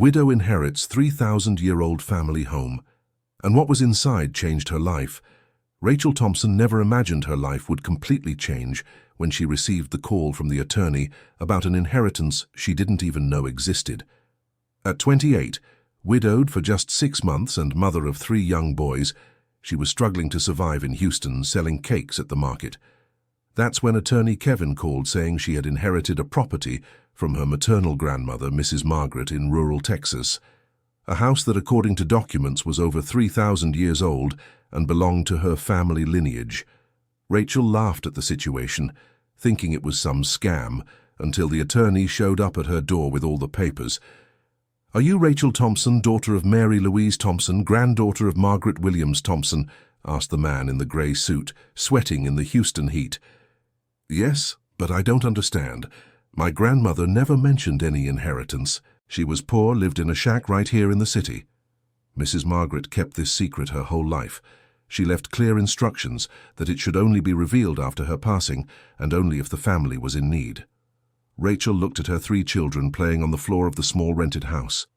Widow inherits 3,000-year-old family home, and what was inside changed her life. Rachel Thompson never imagined her life would completely change when she received the call from the attorney about an inheritance she didn't even know existed. At 28, widowed for just 6 months and mother of 3 young boys, she was struggling to survive in Houston selling cakes at the market. That's when attorney Kevin called saying she had inherited a property from her maternal grandmother, Mrs. Margaret, in rural Texas. A house that, according to documents, was over 3,000 years old and belonged to her family lineage. Rachel laughed at the situation, thinking it was some scam, until the attorney showed up at her door with all the papers. "Are you Rachel Thompson, daughter of Mary Louise Thompson, granddaughter of Margaret Williams Thompson?" asked the man in the grey suit, sweating in the Houston heat. "Yes, but I don't understand. My grandmother never mentioned any inheritance. She was poor, lived in a shack right here in the city." Mrs. Margaret kept this secret her whole life. She left clear instructions that it should only be revealed after her passing and only if the family was in need. Rachel looked at her 3 children playing on the floor of the small rented house.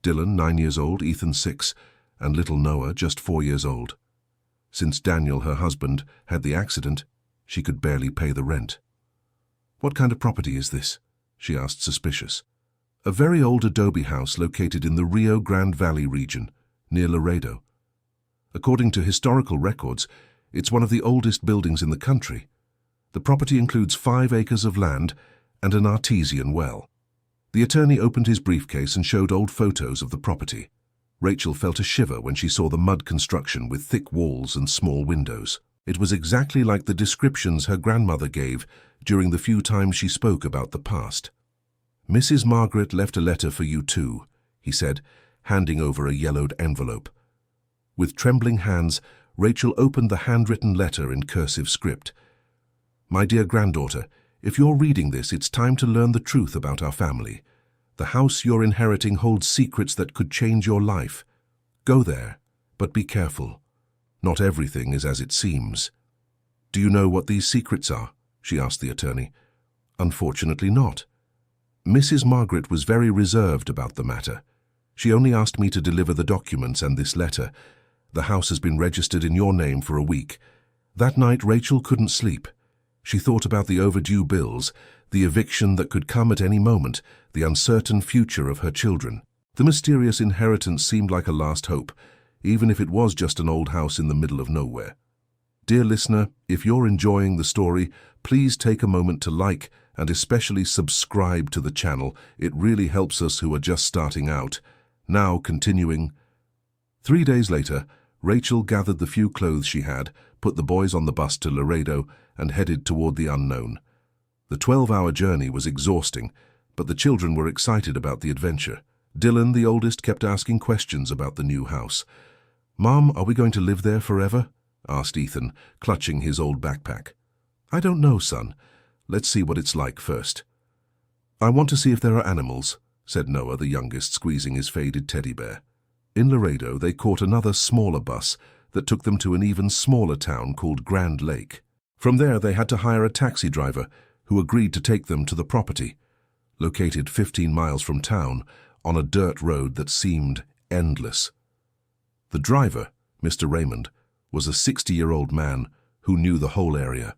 Dylan, 9 years old, Ethan, 6, and little Noah, just 4 years old. Since Daniel, her husband, had the accident, she could barely pay the rent. "What kind of property is this?" she asked, suspicious. "A very old adobe house located in the Rio Grande Valley region, near Laredo. According to historical records, it's one of the oldest buildings in the country. The property includes 5 acres of land and an artesian well." The attorney opened his briefcase and showed old photos of the property. Rachel felt a shiver when she saw the mud construction with thick walls and small windows. It was exactly like the descriptions her grandmother gave during the few times she spoke about the past. "Mrs. Margaret left a letter for you too," he said, handing over a yellowed envelope. With trembling hands, Rachel opened the handwritten letter in cursive script. "My dear granddaughter, if you're reading this, it's time to learn the truth about our family. The house you're inheriting holds secrets that could change your life. Go there, but be careful. Not everything is as it seems." "Do you know what these secrets are?" she asked the attorney. "Unfortunately not. Mrs. Margaret was very reserved about the matter. She only asked me to deliver the documents and this letter. The house has been registered in your name for a week." That night, Rachel couldn't sleep. She thought about the overdue bills, the eviction that could come at any moment, the uncertain future of her children. The mysterious inheritance seemed like a last hope, even if it was just an old house in the middle of nowhere. Dear listener, if you're enjoying the story, please take a moment to like and especially subscribe to the channel. It really helps us who are just starting out. Now, continuing. 3 days later, Rachel gathered the few clothes she had, put the boys on the bus to Laredo, and headed toward the unknown. The 12-hour journey was exhausting, but the children were excited about the adventure. Dylan, the oldest, kept asking questions about the new house. "Mom, are we going to live there forever?" asked Ethan, clutching his old backpack. "I don't know, son. Let's see what it's like first." "I want to see if there are animals," said Noah, the youngest, squeezing his faded teddy bear. In Laredo, they caught another smaller bus that took them to an even smaller town called Grand Lake. From there, they had to hire a taxi driver who agreed to take them to the property. Located 15 miles from town, on a dirt road that seemed endless. The driver, Mr. Raymond, was a 60-year-old man who knew the whole area.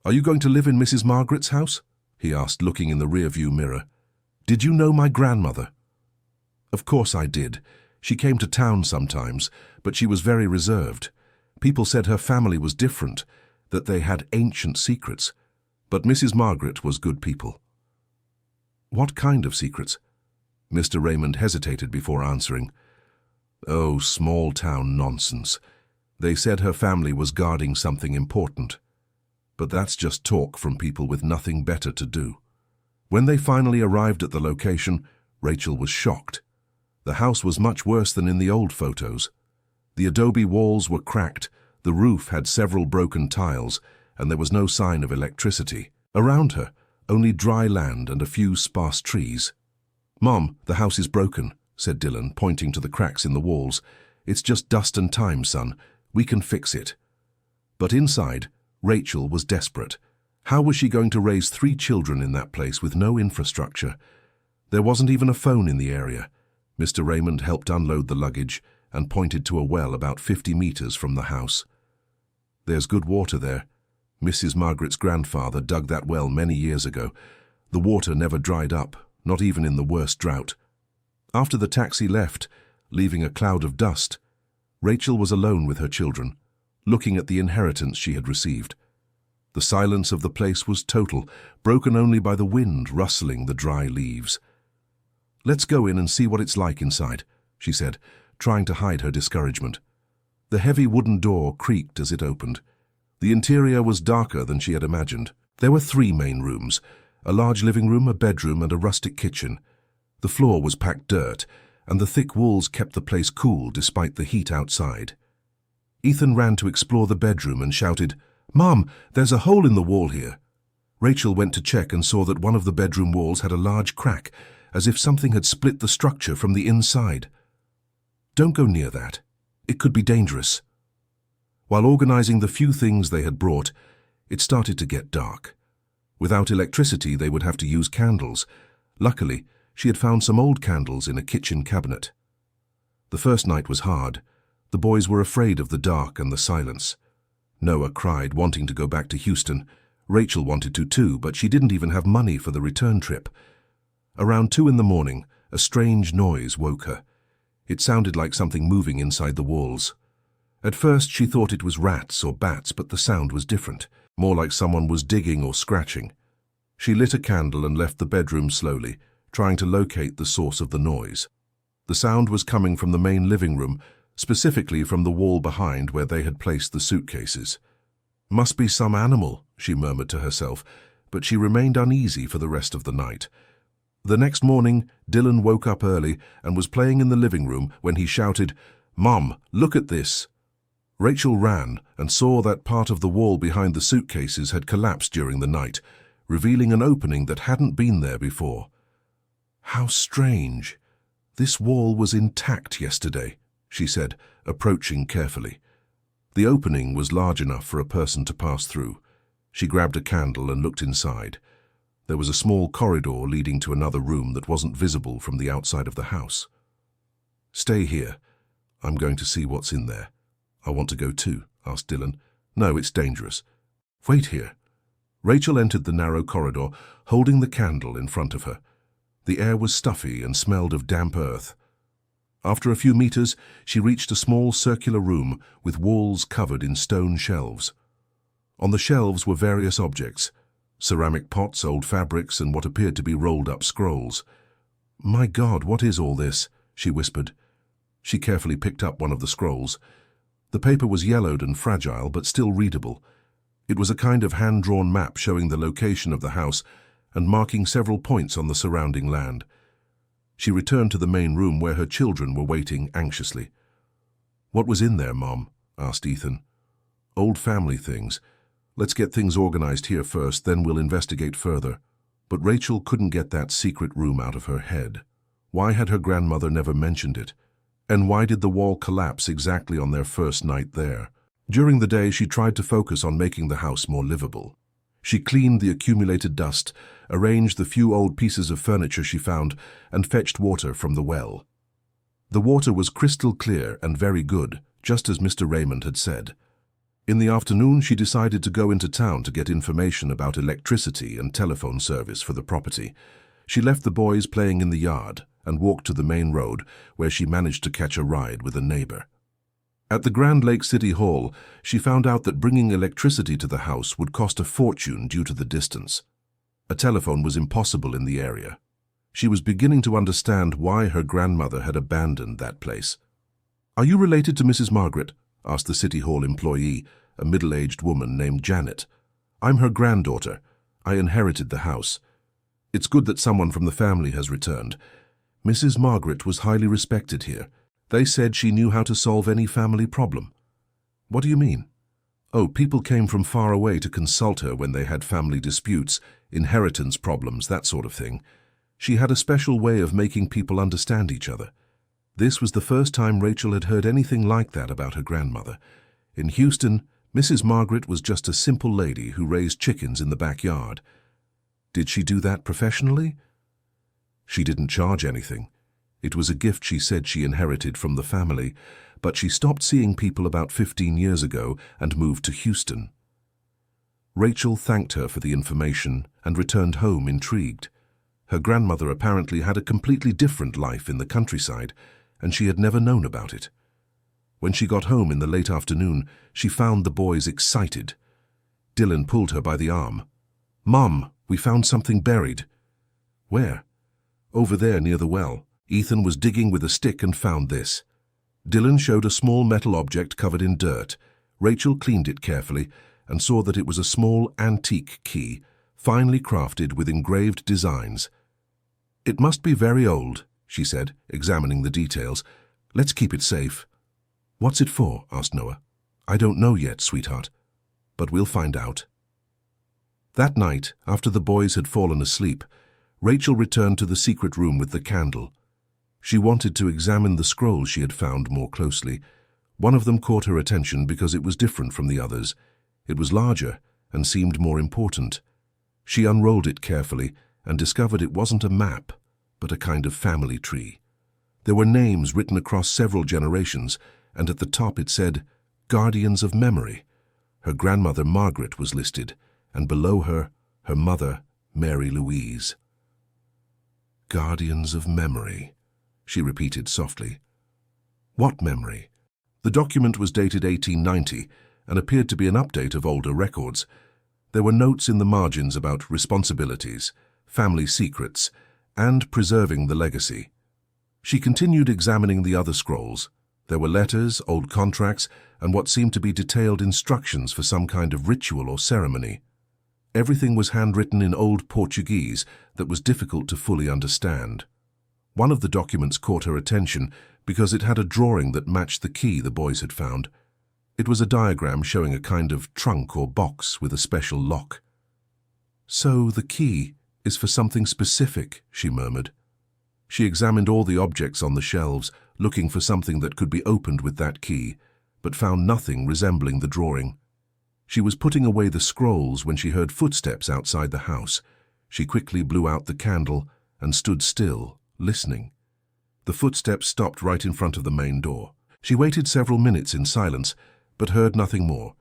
"Are you going to live in Mrs. Margaret's house?" he asked, looking in the rearview mirror. "Did you know my grandmother?" "Of course I did. She came to town sometimes, but she was very reserved. People said her family was different, that they had ancient secrets. But Mrs. Margaret was good people." "What kind of secrets?" Mr. Raymond hesitated before answering. "Oh, small-town nonsense. They said her family was guarding something important. But that's just talk from people with nothing better to do." When they finally arrived at the location, Rachel was shocked. The house was much worse than in the old photos. The adobe walls were cracked, the roof had several broken tiles, and there was no sign of electricity. Around her, only dry land and a few sparse trees. "Mom, the house is broken," said Dylan, pointing to the cracks in the walls. "It's just dust and time, son. We can fix it." But inside, Rachel was desperate. How was she going to raise 3 children in that place with no infrastructure? There wasn't even a phone in the area. Mr. Raymond helped unload the luggage and pointed to a well about 50 meters from the house. There's good water there. Mrs. Margaret's grandfather dug that well many years ago. The water never dried up, not even in the worst drought. After the taxi left, leaving a cloud of dust, Rachel was alone with her children, looking at the inheritance she had received. The silence of the place was total, broken only by the wind rustling the dry leaves. "Let's go in and see what it's like inside," she said, trying to hide her discouragement. The heavy wooden door creaked as it opened. The interior was darker than she had imagined. There were 3 main rooms, a large living room, a bedroom, and a rustic kitchen. The floor was packed dirt, and the thick walls kept the place cool despite the heat outside. Ethan ran to explore the bedroom and shouted, "Mom, there's a hole in the wall here." Rachel went to check and saw that one of the bedroom walls had a large crack, as if something had split the structure from the inside. "Don't go near that. It could be dangerous." While organizing the few things they had brought, it started to get dark. Without electricity, they would have to use candles. Luckily, she had found some old candles in a kitchen cabinet. The first night was hard. The boys were afraid of the dark and the silence. Noah cried, wanting to go back to Houston. Rachel wanted to too, but she didn't even have money for the return trip. Around 2 in the morning, a strange noise woke her. It sounded like something moving inside the walls. At first, she thought it was rats or bats, but the sound was different, more like someone was digging or scratching. She lit a candle and left the bedroom slowly, trying to locate the source of the noise. The sound was coming from the main living room, specifically from the wall behind where they had placed the suitcases. "Must be some animal," she murmured to herself, but she remained uneasy for the rest of the night. The next morning, Dylan woke up early and was playing in the living room when he shouted, "Mom, look at this." Rachel ran and saw that part of the wall behind the suitcases had collapsed during the night, revealing an opening that hadn't been there before. "How strange. This wall was intact yesterday," she said, approaching carefully. The opening was large enough for a person to pass through. She grabbed a candle and looked inside. There was a small corridor leading to another room that wasn't visible from the outside of the house. "Stay here. I'm going to see what's in there." "I want to go too," asked Dylan. "No, it's dangerous." "Wait here." Rachel entered the narrow corridor, holding the candle in front of her. The air was stuffy and smelled of damp earth. After a few meters, she reached a small circular room with walls covered in stone shelves. On the shelves were various objects, ceramic pots, old fabrics, and what appeared to be rolled-up scrolls. "My God, what is all this?" she whispered. She carefully picked up one of the scrolls. The paper was yellowed and fragile, but still readable. It was a kind of hand-drawn map showing the location of the house and marking several points on the surrounding land. She returned to the main room where her children were waiting anxiously. "What was in there, Mom?" asked Ethan. "Old family things. Let's get things organized here first, then we'll investigate further." But Rachel couldn't get that secret room out of her head. Why had her grandmother never mentioned it? And why did the wall collapse exactly on their first night there? During the day, she tried to focus on making the house more livable. She cleaned the accumulated dust, arranged the few old pieces of furniture she found, and fetched water from the well. The water was crystal clear and very good, just as Mr. Raymond had said. In the afternoon, she decided to go into town to get information about electricity and telephone service for the property. She left the boys playing in the yard and walked to the main road, where she managed to catch a ride with a neighbor. At the Grand Lake City Hall, she found out that bringing electricity to the house would cost a fortune due to the distance. A telephone was impossible in the area. She was beginning to understand why her grandmother had abandoned that place. "Are you related to Mrs. Margaret?" asked the City Hall employee, a middle-aged woman named Janet. "I'm her granddaughter. I inherited the house. It's good that someone from the family has returned. Mrs. Margaret was highly respected here. They said she knew how to solve any family problem." "What do you mean?" "Oh, people came from far away to consult her when they had family disputes, inheritance problems, that sort of thing. She had a special way of making people understand each other." This was the first time Rachel had heard anything like that about her grandmother. In Houston, Mrs. Margaret was just a simple lady who raised chickens in the backyard. Did she do that professionally? She didn't charge anything. It was a gift she said she inherited from the family, but she stopped seeing people about 15 years ago and moved to Houston. Rachel thanked her for the information and returned home intrigued. Her grandmother apparently had a completely different life in the countryside, and she had never known about it. When she got home in the late afternoon, she found the boys excited. Dylan pulled her by the arm. "Mom, we found something buried." "Where?" "Over there near the well. Ethan was digging with a stick and found this." Dylan showed a small metal object covered in dirt. Rachel cleaned it carefully and saw that it was a small antique key, finely crafted with engraved designs. "It must be very old," she said, examining the details. "Let's keep it safe." "What's it for?" asked Noah. "I don't know yet, sweetheart, but we'll find out." That night, after the boys had fallen asleep, Rachel returned to the secret room with the candle. She wanted to examine the scroll she had found more closely. One of them caught her attention because it was different from the others. It was larger and seemed more important. She unrolled it carefully and discovered it wasn't a map, but a kind of family tree. There were names written across several generations, and at the top it said, "Guardians of Memory." Her grandmother Margaret was listed, and below her, her mother, Mary Louise. "Guardians of Memory," she repeated softly. "What memory?" The document was dated 1890 and appeared to be an update of older records. There were notes in the margins about responsibilities, family secrets, and preserving the legacy. She continued examining the other scrolls. There were letters, old contracts, and what seemed to be detailed instructions for some kind of ritual or ceremony. Everything was handwritten in Old Portuguese that was difficult to fully understand. One of the documents caught her attention because it had a drawing that matched the key the boys had found. It was a diagram showing a kind of trunk or box with a special lock. "So the key is for something specific," she murmured. She examined all the objects on the shelves, looking for something that could be opened with that key, but found nothing resembling the drawing. She was putting away the scrolls when she heard footsteps outside the house. She quickly blew out the candle and stood still, listening. The footsteps stopped right in front of the main door. She waited several minutes in silence, but heard nothing more.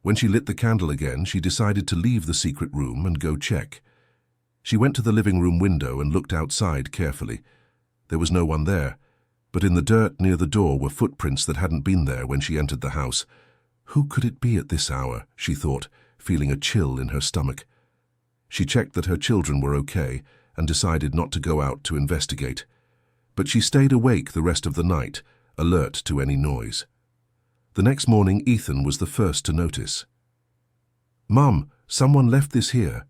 When she lit the candle again, she decided to leave the secret room and go check. She went to the living room window and looked outside carefully. There was no one there, but in the dirt near the door were footprints that hadn't been there when she entered the house. Who could it be at this hour, she thought, feeling a chill in her stomach. She checked that her children were okay and decided not to go out to investigate. But she stayed awake the rest of the night, alert to any noise. The next morning, Ethan was the first to notice. "Mum, someone left this here."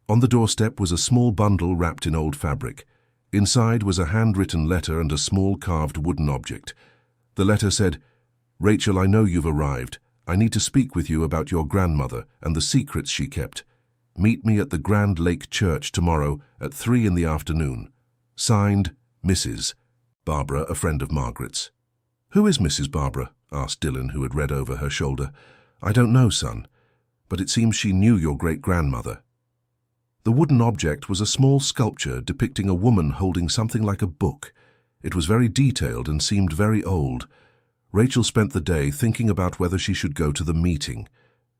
On the doorstep was a small bundle wrapped in old fabric. Inside was a handwritten letter and a small carved wooden object. The letter said, "Rachel, I know you've arrived. I need to speak with you about your grandmother and the secrets she kept. Meet me at the Grand Lake Church tomorrow at 3 in the afternoon. Signed, Mrs. Barbara, a friend of Margaret's." "Who is Mrs. Barbara?" asked Dylan, who had read over her shoulder. "I don't know, son, but it seems she knew your great-grandmother." The wooden object was a small sculpture depicting a woman holding something like a book. It was very detailed and seemed very old. Rachel spent the day thinking about whether she should go to the meeting.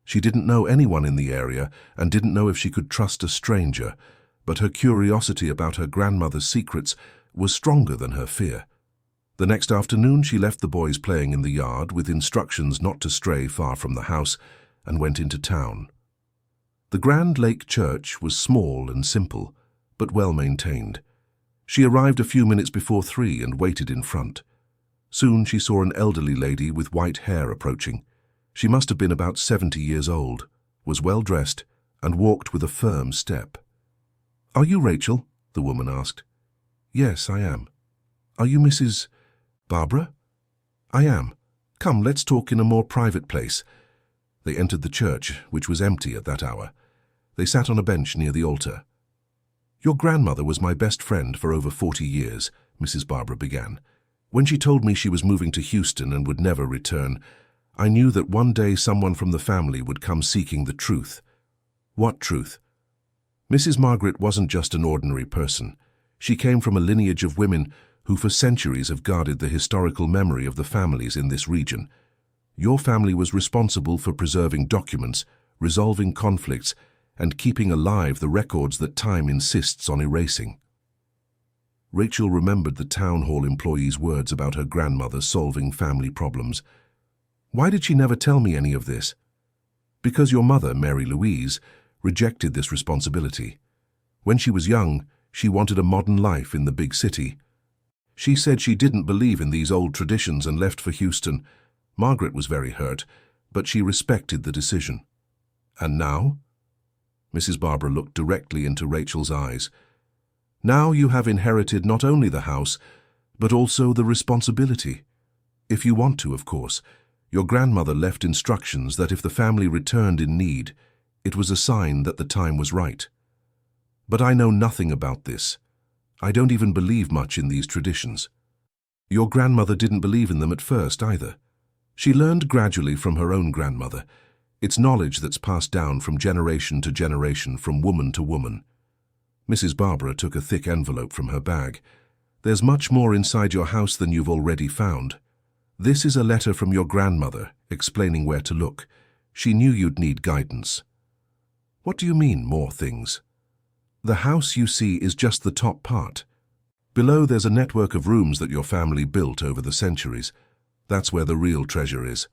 She didn't know anyone in the area and didn't know if she could trust a stranger, but her curiosity about her grandmother's secrets was stronger than her fear. The next afternoon she left the boys playing in the yard with instructions not to stray far from the house and went into town. The Grand Lake Church was small and simple, but well maintained. She arrived a few minutes before 3 and waited in front. Soon she saw an elderly lady with white hair approaching. She must have been about 70 years old, was well dressed, and walked with a firm step. "Are you Rachel?" the woman asked. "Yes, I am." "Are you Mrs. Barbara?" "I am. Come, let's talk in a more private place." They entered the church, which was empty at that hour. They sat on a bench near the altar. "Your grandmother was my best friend for over 40 years, Mrs. Barbara began. When she told me she was moving to Houston and would never return, I knew that one day someone from the family would come seeking the truth." "What truth?" "Mrs. Margaret wasn't just an ordinary person. She came from a lineage of women who for centuries have guarded the historical memory of the families in this region. Your family was responsible for preserving documents, resolving conflicts, and keeping alive the records that time insists on erasing. Rachel remembered the town hall employee's words about her grandmother solving family problems. Why did she never tell me any of this? Because your mother, Mary Louise, rejected this responsibility. When she was young, she wanted a modern life in the big city. She said she didn't believe in these old traditions and left for Houston. Margaret was very hurt, but she respected the decision. And now? Mrs. Barbara looked directly into Rachel's eyes. Now you have inherited not only the house, but also the responsibility. If you want to, of course. Your grandmother left instructions that if the family returned in need, it was a sign that the time was right. But I know nothing about this. I don't even believe much in these traditions. Your grandmother didn't believe in them at first either. She learned gradually from her own grandmother. It's knowledge that's passed down from generation to generation, from woman to woman. Mrs. Barbara took a thick envelope from her bag. There's much more inside your house than you've already found. This is a letter from your grandmother, explaining where to look. She knew you'd need guidance. What do you mean, more things? The house you see is just the top part. Below there's a network of rooms that your family built over the centuries. That's where the real treasure is.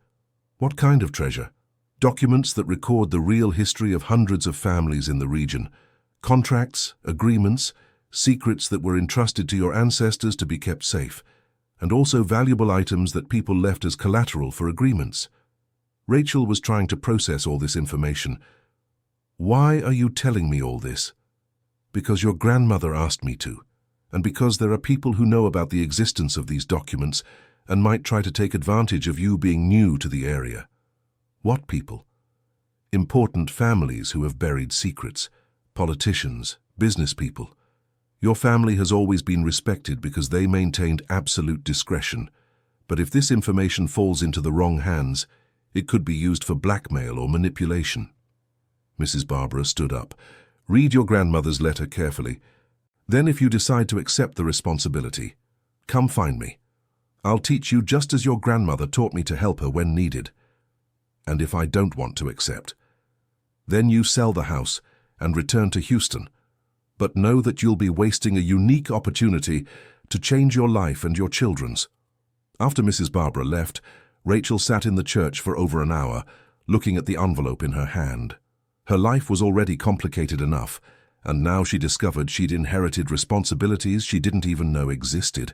What kind of treasure? Documents that record the real history of hundreds of families in the region. Contracts, agreements, secrets that were entrusted to your ancestors to be kept safe. And also valuable items that people left as collateral for agreements. Rachel was trying to process all this information. Why are you telling me all this? Because your grandmother asked me to, and because there are people who know about the existence of these documents and might try to take advantage of you being new to the area. What people? Important families who have buried secrets, politicians, business people. Your family has always been respected because they maintained absolute discretion. But if this information falls into the wrong hands, it could be used for blackmail or manipulation. Mrs. Barbara stood up. Read your grandmother's letter carefully. Then if you decide to accept the responsibility, come find me. I'll teach you just as your grandmother taught me to help her when needed. And if I don't want to accept, then you sell the house and return to Houston. But know that you'll be wasting a unique opportunity to change your life and your children's. After Mrs. Barbara left, Rachel sat in the church for over an hour, looking at the envelope in her hand. Her life was already complicated enough, and now she discovered she'd inherited responsibilities she didn't even know existed.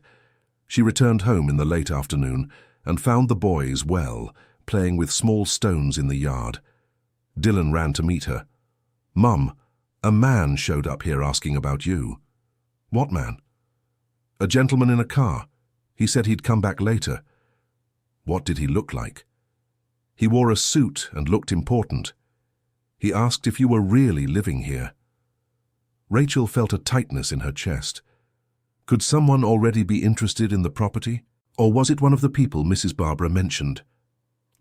She returned home in the late afternoon and found the boys well, playing with small stones in the yard. Dylan ran to meet her. "Mum, a man showed up here asking about you." "What man?" "A gentleman in a car. He said he'd come back later." "What did he look like?" "He wore a suit and looked important. He asked if you were really living here." Rachel felt a tightness in her chest. Could someone already be interested in the property? Or was it one of the people Mrs. Barbara mentioned?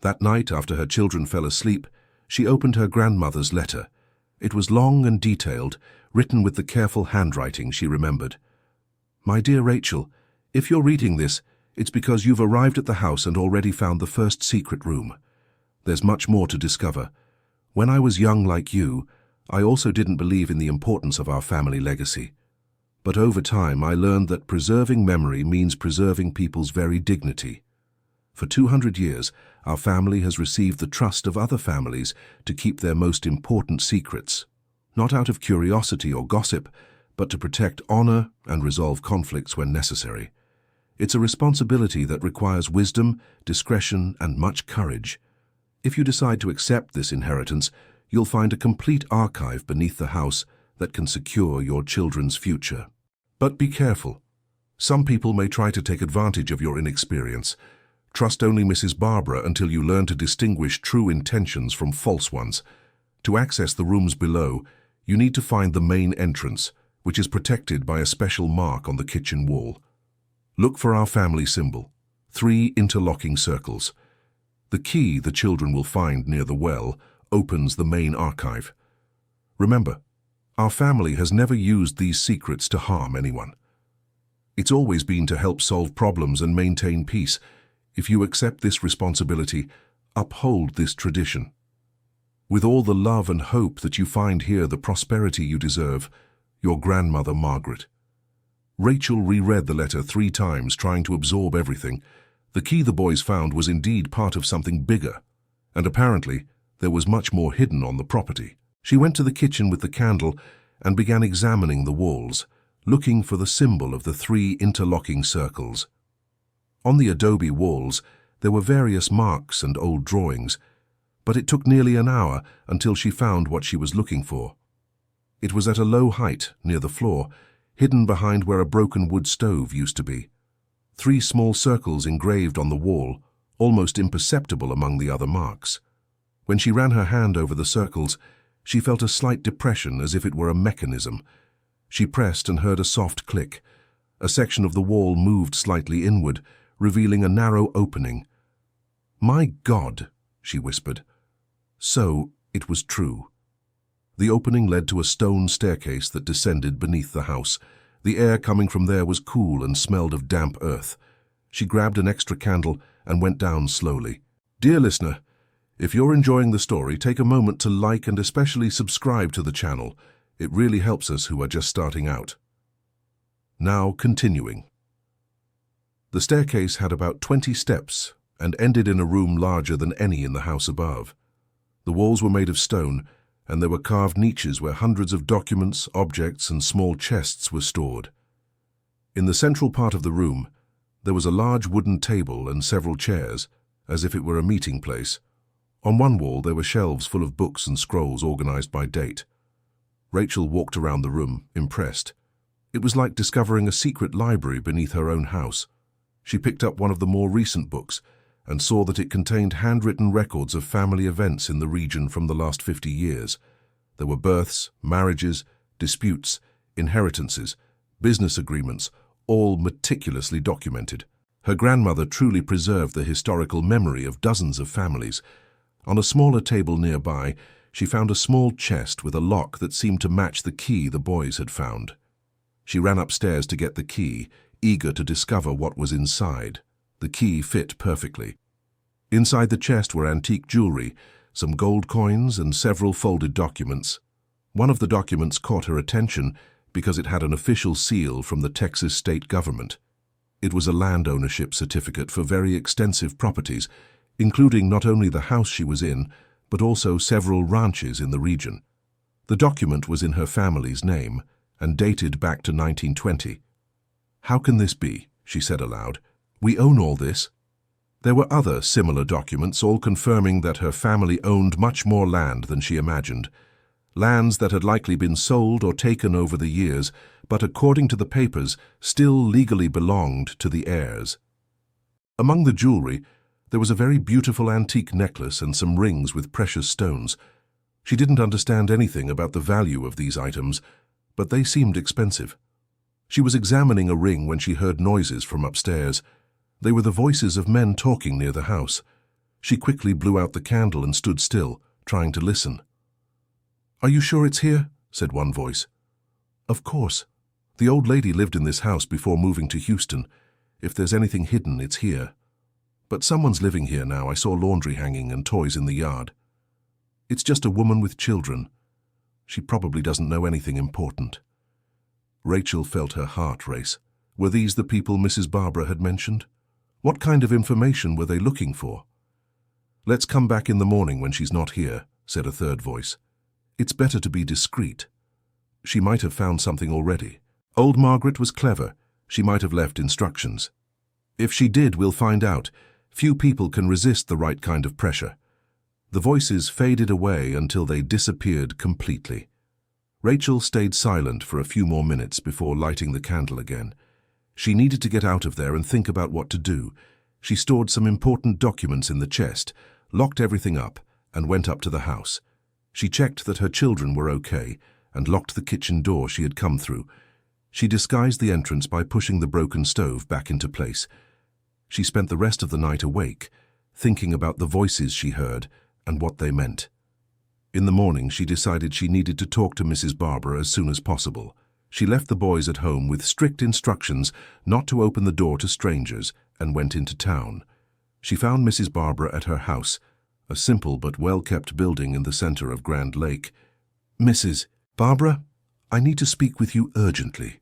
That night, after her children fell asleep, she opened her grandmother's letter. It was long and detailed, written with the careful handwriting she remembered. "My dear Rachel, if you're reading this, it's because you've arrived at the house and already found the first secret room. There's much more to discover. When I was young like you, I also didn't believe in the importance of our family legacy. But over time, I learned that preserving memory means preserving people's very dignity. For 200 years, our family has received the trust of other families to keep their most important secrets, not out of curiosity or gossip, but to protect honor and resolve conflicts when necessary. It's a responsibility that requires wisdom, discretion, and much courage. If you decide to accept this inheritance, you'll find a complete archive beneath the house that can secure your children's future. But be careful. Some people may try to take advantage of your inexperience. Trust only Mrs. Barbara until you learn to distinguish true intentions from false ones. To access the rooms below, you need to find the main entrance, which is protected by a special mark on the kitchen wall. Look for our family symbol, 3 interlocking circles. The key the children will find near the well opens the main archive. Remember, Our family has never used these secrets to harm anyone. It's always been to help solve problems and maintain peace. If you accept this responsibility, uphold this tradition. With all the love and hope that you find here the prosperity you deserve, your grandmother Margaret. Rachel reread the letter 3 times, trying to absorb everything. The key the boys found was indeed part of something bigger, and apparently there was much more hidden on the property. She went to the kitchen with the candle and began examining the walls, looking for the symbol of the 3 interlocking circles. On the adobe walls, there were various marks and old drawings, but it took nearly an hour until she found what she was looking for. It was at a low height, near the floor, hidden behind where a broken wood stove used to be. 3 small circles engraved on the wall, almost imperceptible among the other marks. When she ran her hand over the circles, she felt a slight depression as if it were a mechanism. She pressed and heard a soft click. A section of the wall moved slightly inward, revealing a narrow opening. "My God," she whispered. So, it was true. The opening led to a stone staircase that descended beneath the house. The air coming from there was cool and smelled of damp earth. She grabbed an extra candle and went down slowly. Dear listener, if you're enjoying the story, take a moment to like and especially subscribe to the channel. It really helps us who are just starting out. Now, continuing. The staircase had about 20 steps and ended in a room larger than any in the house above. The walls were made of stone, and there were carved niches where hundreds of documents, objects, and small chests were stored. In the central part of the room, there was a large wooden table and several chairs, as if it were a meeting place. On one wall there were shelves full of books and scrolls organized by date. Rachel walked around the room, impressed. It was like discovering a secret library beneath her own house. She picked up one of the more recent books and saw that it contained handwritten records of family events in the region from the last 50 years. There were births, marriages, disputes, inheritances, business agreements, all meticulously documented. Her grandmother truly preserved the historical memory of dozens of families. On a smaller table nearby, she found a small chest with a lock that seemed to match the key the boys had found. She ran upstairs to get the key, eager to discover what was inside. The key fit perfectly. Inside the chest were antique jewelry, some gold coins, and several folded documents. One of the documents caught her attention because it had an official seal from the Texas state government. It was a land ownership certificate for very extensive properties, including not only the house she was in, but also several ranches in the region. The document was in her family's name and dated back to 1920. "How can this be?" she said aloud. "We own all this." There were other similar documents, all confirming that her family owned much more land than she imagined. Lands that had likely been sold or taken over the years, but according to the papers, still legally belonged to the heirs. Among the jewelry, there was a very beautiful antique necklace and some rings with precious stones. She didn't understand anything about the value of these items, but they seemed expensive. She was examining a ring when she heard noises from upstairs. They were the voices of men talking near the house. She quickly blew out the candle and stood still, trying to listen. "Are you sure it's here?" said one voice. "Of course. The old lady lived in this house before moving to Houston. If there's anything hidden, it's here. But someone's living here now. I saw laundry hanging and toys in the yard. It's just a woman with children. She probably doesn't know anything important." Rachel felt her heart race. Were these the people Mrs. Barbara had mentioned? What kind of information were they looking for? "Let's come back in the morning when she's not here," said a third voice. "It's better to be discreet. She might have found something already. Old Margaret was clever. She might have left instructions. If she did, we'll find out. Few people can resist the right kind of pressure." The voices faded away until they disappeared completely. Rachel stayed silent for a few more minutes before lighting the candle again. She needed to get out of there and think about what to do. She stored some important documents in the chest, locked everything up, and went up to the house. She checked that her children were okay and locked the kitchen door she had come through. She disguised the entrance by pushing the broken stove back into place. She spent the rest of the night awake, thinking about the voices she heard and what they meant. In the morning, she decided she needed to talk to Mrs. Barber as soon as possible. She left the boys at home with strict instructions not to open the door to strangers and went into town. She found Mrs. Barber at her house, a simple but well-kept building in the center of Grand Lake. "Mrs. Barbara, I need to speak with you urgently."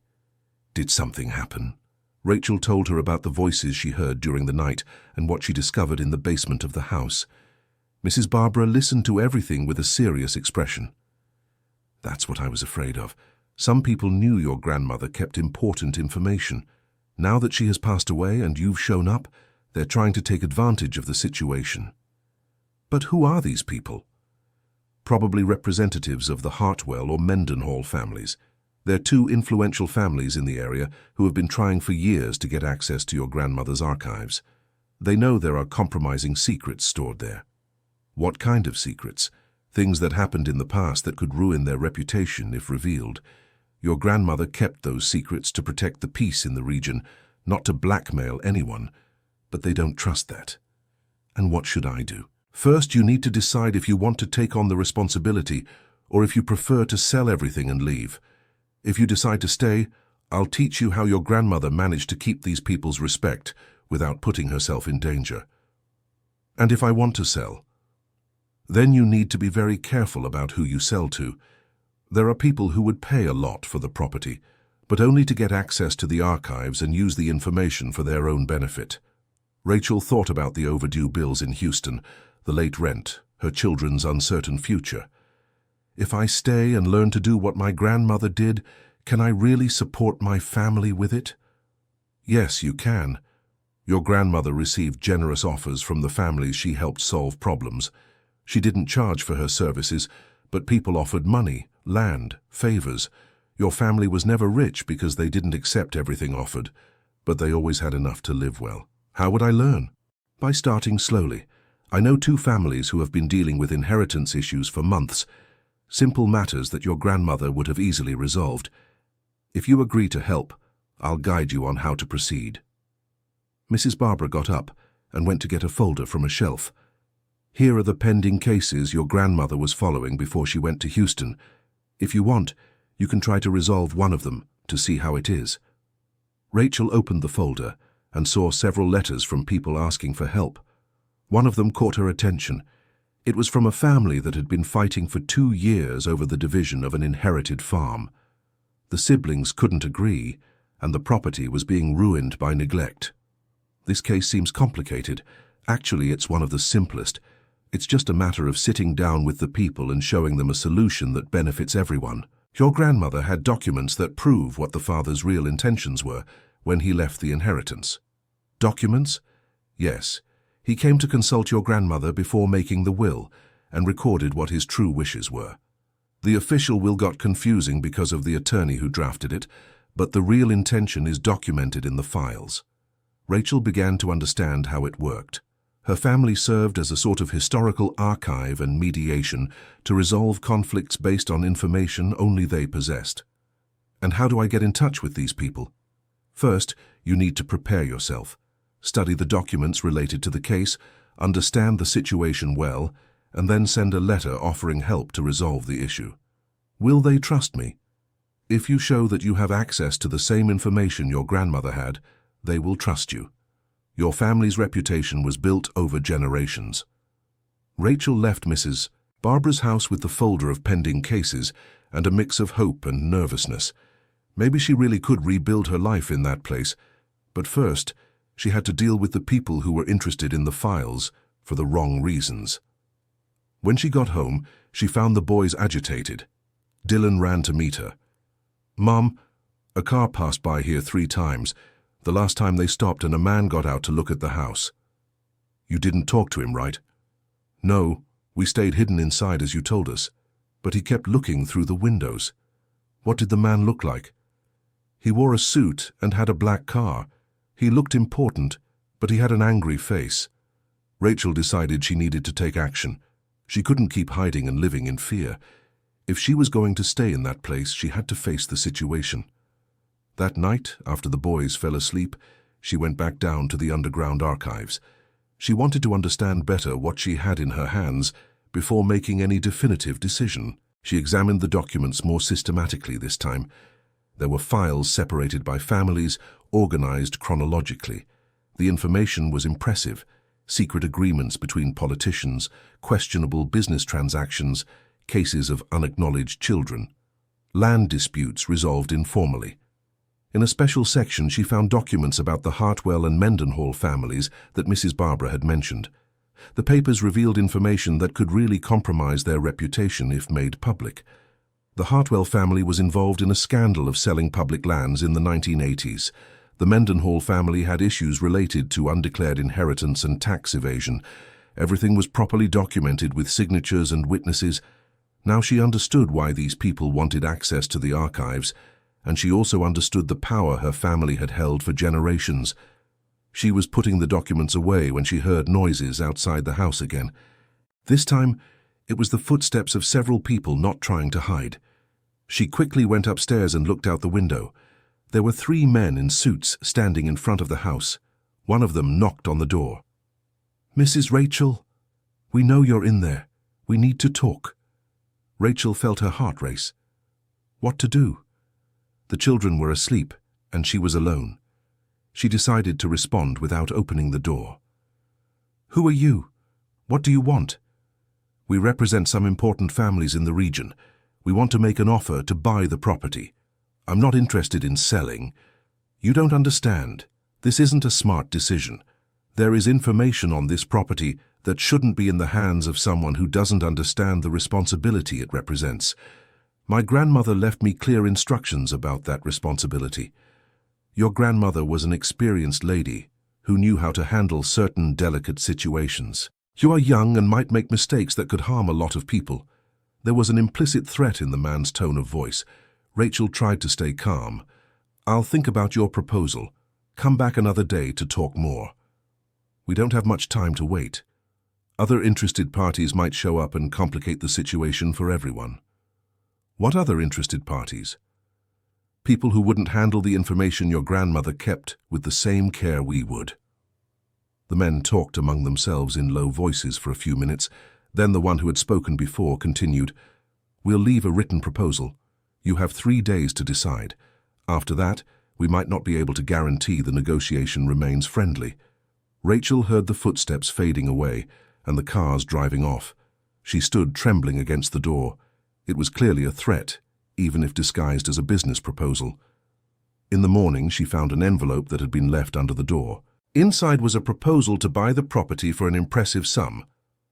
Did something happen? Rachel told her about the voices she heard during the night and what she discovered in the basement of the house. Mrs. Barbara listened to everything with a serious expression. "That's what I was afraid of. Some people knew your grandmother kept important information. Now that she has passed away and you've shown up, they're trying to take advantage of the situation." "But who are these people?" "Probably representatives of the Hartwell or Mendenhall families. They're two influential families in the area who have been trying for years to get access to your grandmother's archives. They know there are compromising secrets stored there." "What kind of secrets?" "Things that happened in the past that could ruin their reputation if revealed. Your grandmother kept those secrets to protect the peace in the region, not to blackmail anyone. But they don't trust that." "And what should I do?" "First, you need to decide if you want to take on the responsibility or if you prefer to sell everything and leave. If you decide to stay, I'll teach you how your grandmother managed to keep these people's respect without putting herself in danger. And if I want to sell, then you need to be very careful about who you sell to. There are people who would pay a lot for the property, but only to get access to the archives and use the information for their own benefit." Rachel thought about the overdue bills in Houston, the late rent, her children's uncertain future. "If I stay and learn to do what my grandmother did, can I really support my family with it?" "Yes, you can. Your grandmother received generous offers from the families she helped solve problems. She didn't charge for her services, but people offered money, land, favors. Your family was never rich because they didn't accept everything offered, but they always had enough to live well." "How would I learn?" "By starting slowly. I know two families who have been dealing with inheritance issues for months. Simple matters that your grandmother would have easily resolved. If you agree to help, I'll guide you on how to proceed." Mrs. Barber got up and went to get a folder from a shelf. "Here are the pending cases your grandmother was following before she went to Houston. If you want, you can try to resolve one of them to see how it is." Rachel opened the folder and saw several letters from people asking for help. One of them caught her attention. It was from a family that had been fighting for 2 years over the division of an inherited farm. The siblings couldn't agree, and the property was being ruined by neglect. "This case seems complicated. Actually, it's one of the simplest. It's just a matter of sitting down with the people and showing them a solution that benefits everyone. Your grandmother had documents that prove what the father's real intentions were when he left the inheritance." "Documents?" "Yes. He came to consult your grandmother before making the will and recorded what his true wishes were. The official will got confusing because of the attorney who drafted it, but the real intention is documented in the files." Rachel began to understand how it worked. Her family served as a sort of historical archive and mediation to resolve conflicts based on information only they possessed. "And how do I get in touch with these people?" "First, you need to prepare yourself. Study the documents related to the case, understand the situation well, and then send a letter offering help to resolve the issue." "Will they trust me?" "If you show that you have access to the same information your grandmother had, they will trust you. Your family's reputation was built over generations." Rachel left Mrs. Barbara's house with the folder of pending cases and a mix of hope and nervousness. Maybe she really could rebuild her life in that place, but first, she had to deal with the people who were interested in the files for the wrong reasons. When she got home, she found the boys agitated. Dylan ran to meet her. "Mom, a car passed by here 3 times. The last time they stopped and a man got out to look at the house." "You didn't talk to him, right?" "No, we stayed hidden inside as you told us, but he kept looking through the windows." "What did the man look like?" "He wore a suit and had a black car. He looked important, but he had an angry face." Rachel decided she needed to take action. She couldn't keep hiding and living in fear. If she was going to stay in that place, she had to face the situation. That night, after the boys fell asleep, she went back down to the underground archives. She wanted to understand better what she had in her hands before making any definitive decision. She examined the documents more systematically this time. There were files separated by families, organized chronologically. The information was impressive. Secret agreements between politicians, questionable business transactions, cases of unacknowledged children. Land disputes resolved informally. In a special section, she found documents about the Hartwell and Mendenhall families that Mrs. Barbara had mentioned. The papers revealed information that could really compromise their reputation if made public. The Hartwell family was involved in a scandal of selling public lands in the 1980s. The Mendenhall family had issues related to undeclared inheritance and tax evasion. Everything was properly documented with signatures and witnesses. Now she understood why these people wanted access to the archives, and she also understood the power her family had held for generations. She was putting the documents away when she heard noises outside the house again. This time, it was the footsteps of several people not trying to hide. She quickly went upstairs and looked out the window. There were 3 men in suits standing in front of the house. One of them knocked on the door. "Mrs. Rachel, we know you're in there. We need to talk." Rachel felt her heart race. What to do? The children were asleep, and she was alone. She decided to respond without opening the door. "Who are you? What do you want?" "We represent some important families in the region. We want to make an offer to buy the property. I'm not interested in selling." "You don't understand. This isn't a smart decision. There is information on this property that shouldn't be in the hands of someone who doesn't understand the responsibility it represents. My grandmother left me clear instructions about that responsibility. Your grandmother was an experienced lady who knew how to handle certain delicate situations. You are young and might make mistakes that could harm a lot of people." There was an implicit threat in the man's tone of voice. Rachel tried to stay calm. "I'll think about your proposal. Come back another day to talk more." "We don't have much time to wait. Other interested parties might show up and complicate the situation for everyone." "What other interested parties?" "People who wouldn't handle the information your grandmother kept with the same care we would." The men talked among themselves in low voices for a few minutes. Then the one who had spoken before continued, "We'll leave a written proposal. You have 3 days to decide. After that, we might not be able to guarantee the negotiation remains friendly." Rachel heard the footsteps fading away and the cars driving off. She stood trembling against the door. It was clearly a threat, even if disguised as a business proposal. In the morning, she found an envelope that had been left under the door. Inside was a proposal to buy the property for an impressive sum,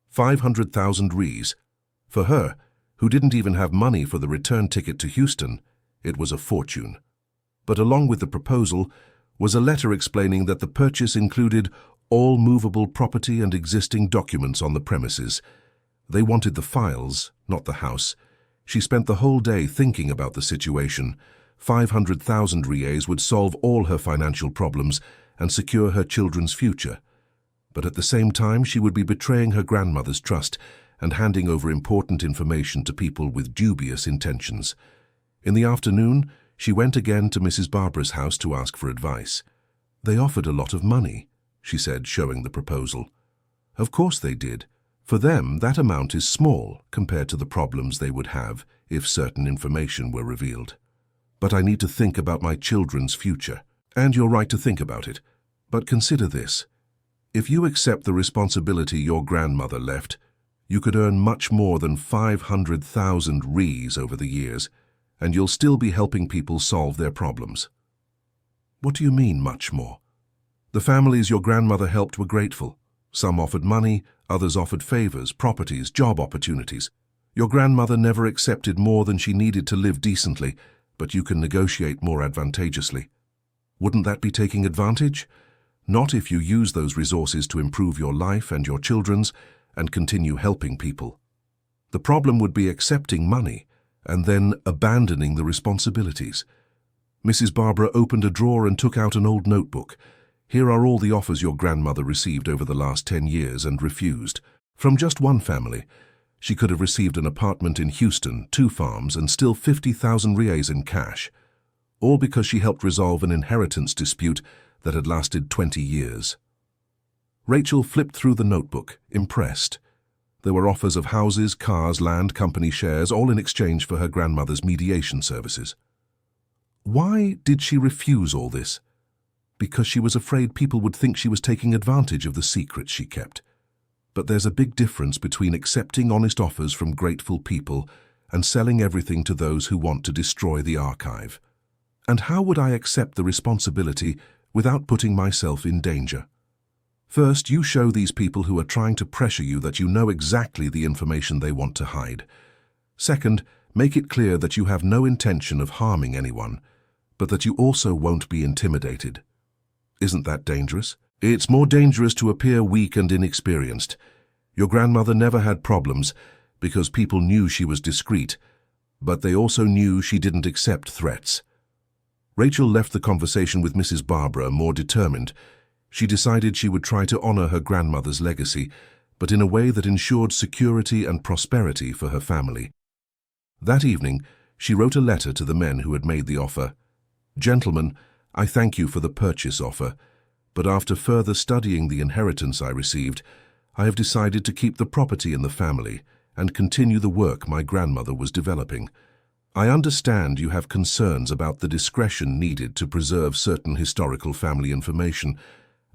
500,000 Rs. For her, who didn't even have money for the return ticket to Houston, it was a fortune. But along with the proposal was a letter explaining that the purchase included all movable property and existing documents on the premises. They wanted the files, not the house. She spent the whole day thinking about the situation. 500,000 Rs would solve all her financial problems and secure her children's future. But at the same time, she would be betraying her grandmother's trust and handing over important information to people with dubious intentions. In the afternoon, she went again to Mrs. Barbara's house to ask for advice. "They offered a lot of money," she said, showing the proposal. "Of course they did. For them, that amount is small compared to the problems they would have if certain information were revealed. But I need to think about my children's future. And you're right to think about it. But consider this. If you accept the responsibility your grandmother left, you could earn much more than 500,000 Rs over the years, and you'll still be helping people solve their problems." "What do you mean, much more?" "The families your grandmother helped were grateful. Some offered money, others offered favors, properties, job opportunities. Your grandmother never accepted more than she needed to live decently, but you can negotiate more advantageously. Wouldn't that be taking advantage? Not if you use those resources to improve your life and your children's and continue helping people. The problem would be accepting money and then abandoning the responsibilities." Mrs. Barbara opened a drawer and took out an old notebook. "Here are all the offers your grandmother received over the last 10 years and refused. From just one family. She could have received an apartment in Houston, 2 farms, and still 50,000 Rs in cash. All because she helped resolve an inheritance dispute that had lasted 20 years. Rachel flipped through the notebook, impressed. There were offers of houses, cars, land, company shares, all in exchange for her grandmother's mediation services. Why did she refuse all this? Because she was afraid people would think she was taking advantage of the secrets she kept. But there's a big difference between accepting honest offers from grateful people and selling everything to those who want to destroy the archive. And how would I accept the responsibility without putting myself in danger? First, you show these people who are trying to pressure you that you know exactly the information they want to hide. Second, make it clear that you have no intention of harming anyone, but that you also won't be intimidated. Isn't that dangerous? It's more dangerous to appear weak and inexperienced. Your grandmother never had problems because people knew she was discreet, but they also knew she didn't accept threats. Rachel left the conversation with Mrs. Barbara more determined. She decided she would try to honor her grandmother's legacy, but in a way that ensured security and prosperity for her family. That evening, she wrote a letter to the men who had made the offer. "Gentlemen, I thank you for the purchase offer, but after further studying the inheritance I received, I have decided to keep the property in the family and continue the work my grandmother was developing. I understand you have concerns about the discretion needed to preserve certain historical family information,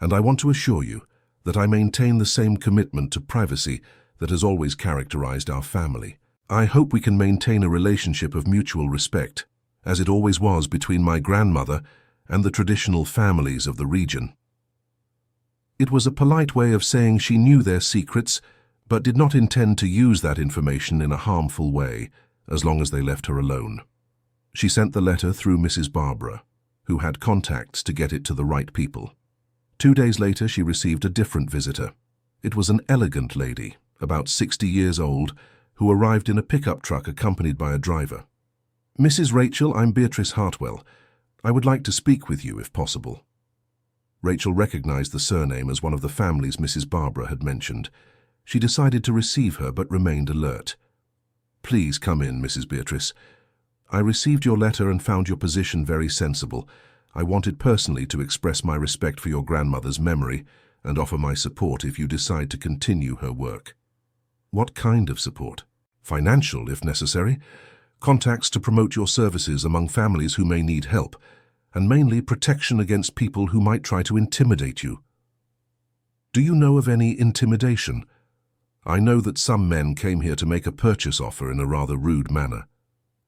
and I want to assure you that I maintain the same commitment to privacy that has always characterized our family. I hope we can maintain a relationship of mutual respect, as it always was between my grandmother and the traditional families of the region." It was a polite way of saying she knew their secrets, but did not intend to use that information in a harmful way, as long as they left her alone. She sent the letter through Mrs. Barbara, who had contacts to get it to the right people. 2 days later, she received a different visitor. It was an elegant lady, about 60 years old, who arrived in a pickup truck accompanied by a driver. "Mrs. Rachel, I'm Beatrice Hartwell. I would like to speak with you, if possible." Rachel recognized the surname as one of the families Mrs. Barbara had mentioned. She decided to receive her, but remained alert. "Please come in, Mrs. Beatrice. I received your letter and found your position very sensible. I wanted personally to express my respect for your grandmother's memory and offer my support if you decide to continue her work." "What kind of support?" "Financial, if necessary. Contacts to promote your services among families who may need help, and mainly protection against people who might try to intimidate you." "Do you know of any intimidation?" "I know that some men came here to make a purchase offer in a rather rude manner.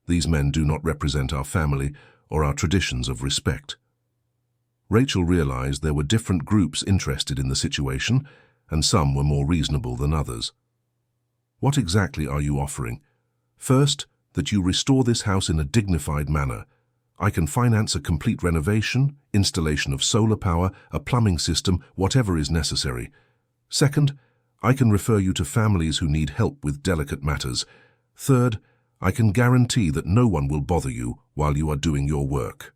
These men do not represent our family or our traditions of respect." Rachel realized there were different groups interested in the situation, and some were more reasonable than others. "What exactly are you offering?" "First, that you restore this house in a dignified manner. I can finance a complete renovation, installation of solar power, a plumbing system, whatever is necessary. Second, I can refer you to families who need help with delicate matters. Third, I can guarantee that no one will bother you while you are doing your work."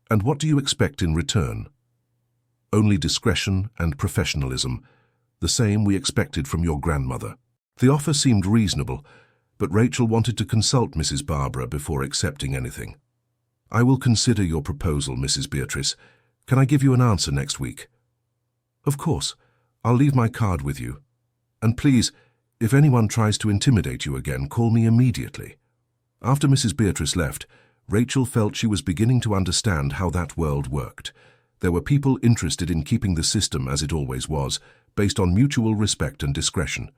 "And what do you expect in return?" "Only discretion and professionalism, the same we expected from your grandmother." The offer seemed reasonable, but Rachel wanted to consult Mrs. Barbara before accepting anything. "I will consider your proposal, Mrs. Beatrice. Can I give you an answer next week?" "Of course. I'll leave my card with you. And please, if anyone tries to intimidate you again, call me immediately." After Mrs. Beatrice left, Rachel felt she was beginning to understand how that world worked. There were people interested in keeping the system as it always was, based on mutual respect and discretion.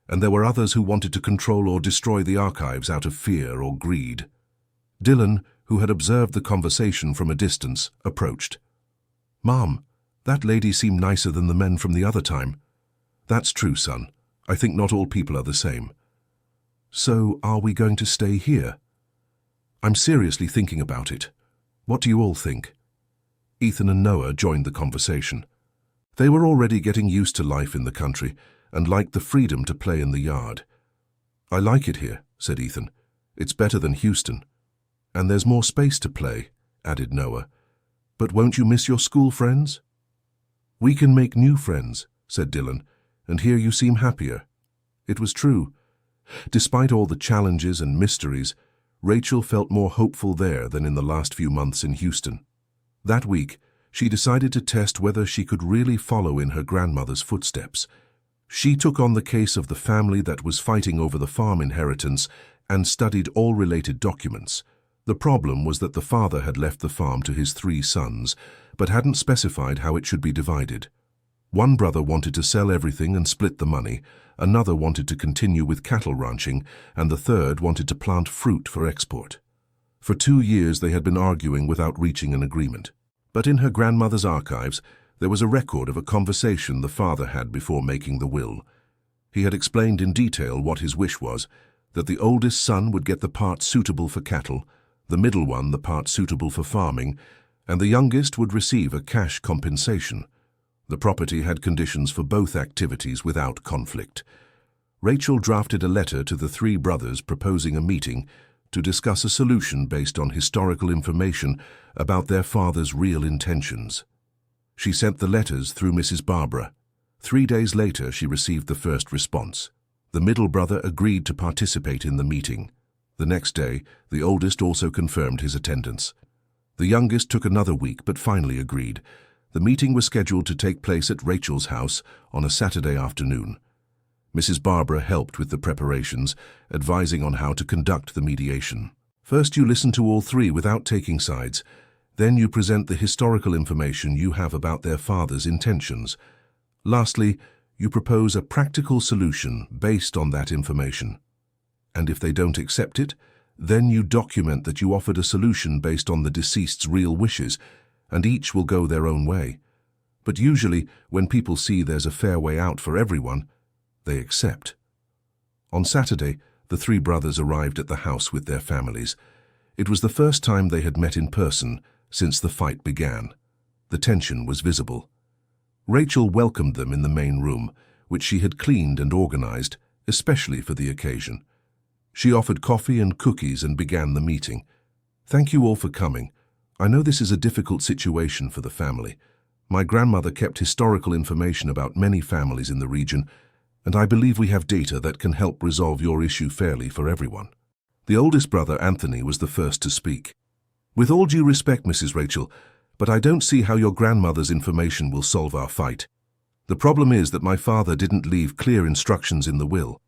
And there were others who wanted to control or destroy the archives out of fear or greed. Dylan, who had observed the conversation from a distance, approached. "Mom, that lady seemed nicer than the men from the other time." "That's true, son. I think not all people are the same." "So, are we going to stay here?" "I'm seriously thinking about it. What do you all think?" Ethan and Noah joined the conversation. They were already getting used to life in the country and liked the freedom to play in the yard. "I like it here," said Ethan. "It's better than Houston." "And there's more space to play," added Noah. "But won't you miss your school friends?" "We can make new friends," said Dylan, "and here you seem happier." It was true. Despite all the challenges and mysteries, Rachel felt more hopeful there than in the last few months in Houston. That week, she decided to test whether she could really follow in her grandmother's footsteps. She took on the case of the family that was fighting over the farm inheritance and studied all related documents. The problem was that the father had left the farm to his 3 sons, but hadn't specified how it should be divided. One brother wanted to sell everything and split the money, another wanted to continue with cattle ranching, and the third wanted to plant fruit for export. For 2 years they had been arguing without reaching an agreement. But in her grandmother's archives, there was a record of a conversation the father had before making the will. He had explained in detail what his wish was, that the oldest son would get the part suitable for cattle, the middle one the part suitable for farming, and the youngest would receive a cash compensation. The property had conditions for both activities without conflict. Rachel drafted a letter to the 3 brothers proposing a meeting to discuss a solution based on historical information about their father's real intentions. She sent the letters through Mrs. Barbara. 3 days later, she received the first response. The middle brother agreed to participate in the meeting. The next day, the oldest also confirmed his attendance. The youngest took another week but finally agreed. The meeting was scheduled to take place at Rachel's house on a Saturday afternoon. Mrs. Barbara helped with the preparations, advising on how to conduct the mediation. First, you listen to all 3 without taking sides. Then you present the historical information you have about their father's intentions. Lastly, you propose a practical solution based on that information. And if they don't accept it, then you document that you offered a solution based on the deceased's real wishes, and each will go their own way. But usually, when people see there's a fair way out for everyone, they accept. On Saturday, the 3 brothers arrived at the house with their families. It was the first time they had met in person since the fight began. The tension was visible. Rachel welcomed them in the main room, which she had cleaned and organized, especially for the occasion. She offered coffee and cookies and began the meeting. "Thank you all for coming. I know this is a difficult situation for the family. My grandmother kept historical information about many families in the region, and I believe we have data that can help resolve your issue fairly for everyone." The oldest brother, Anthony, was the first to speak. "With all due respect, Mrs. Rachel, but I don't see how your grandmother's information will solve our fight. The problem is that my father didn't leave clear instructions in the will."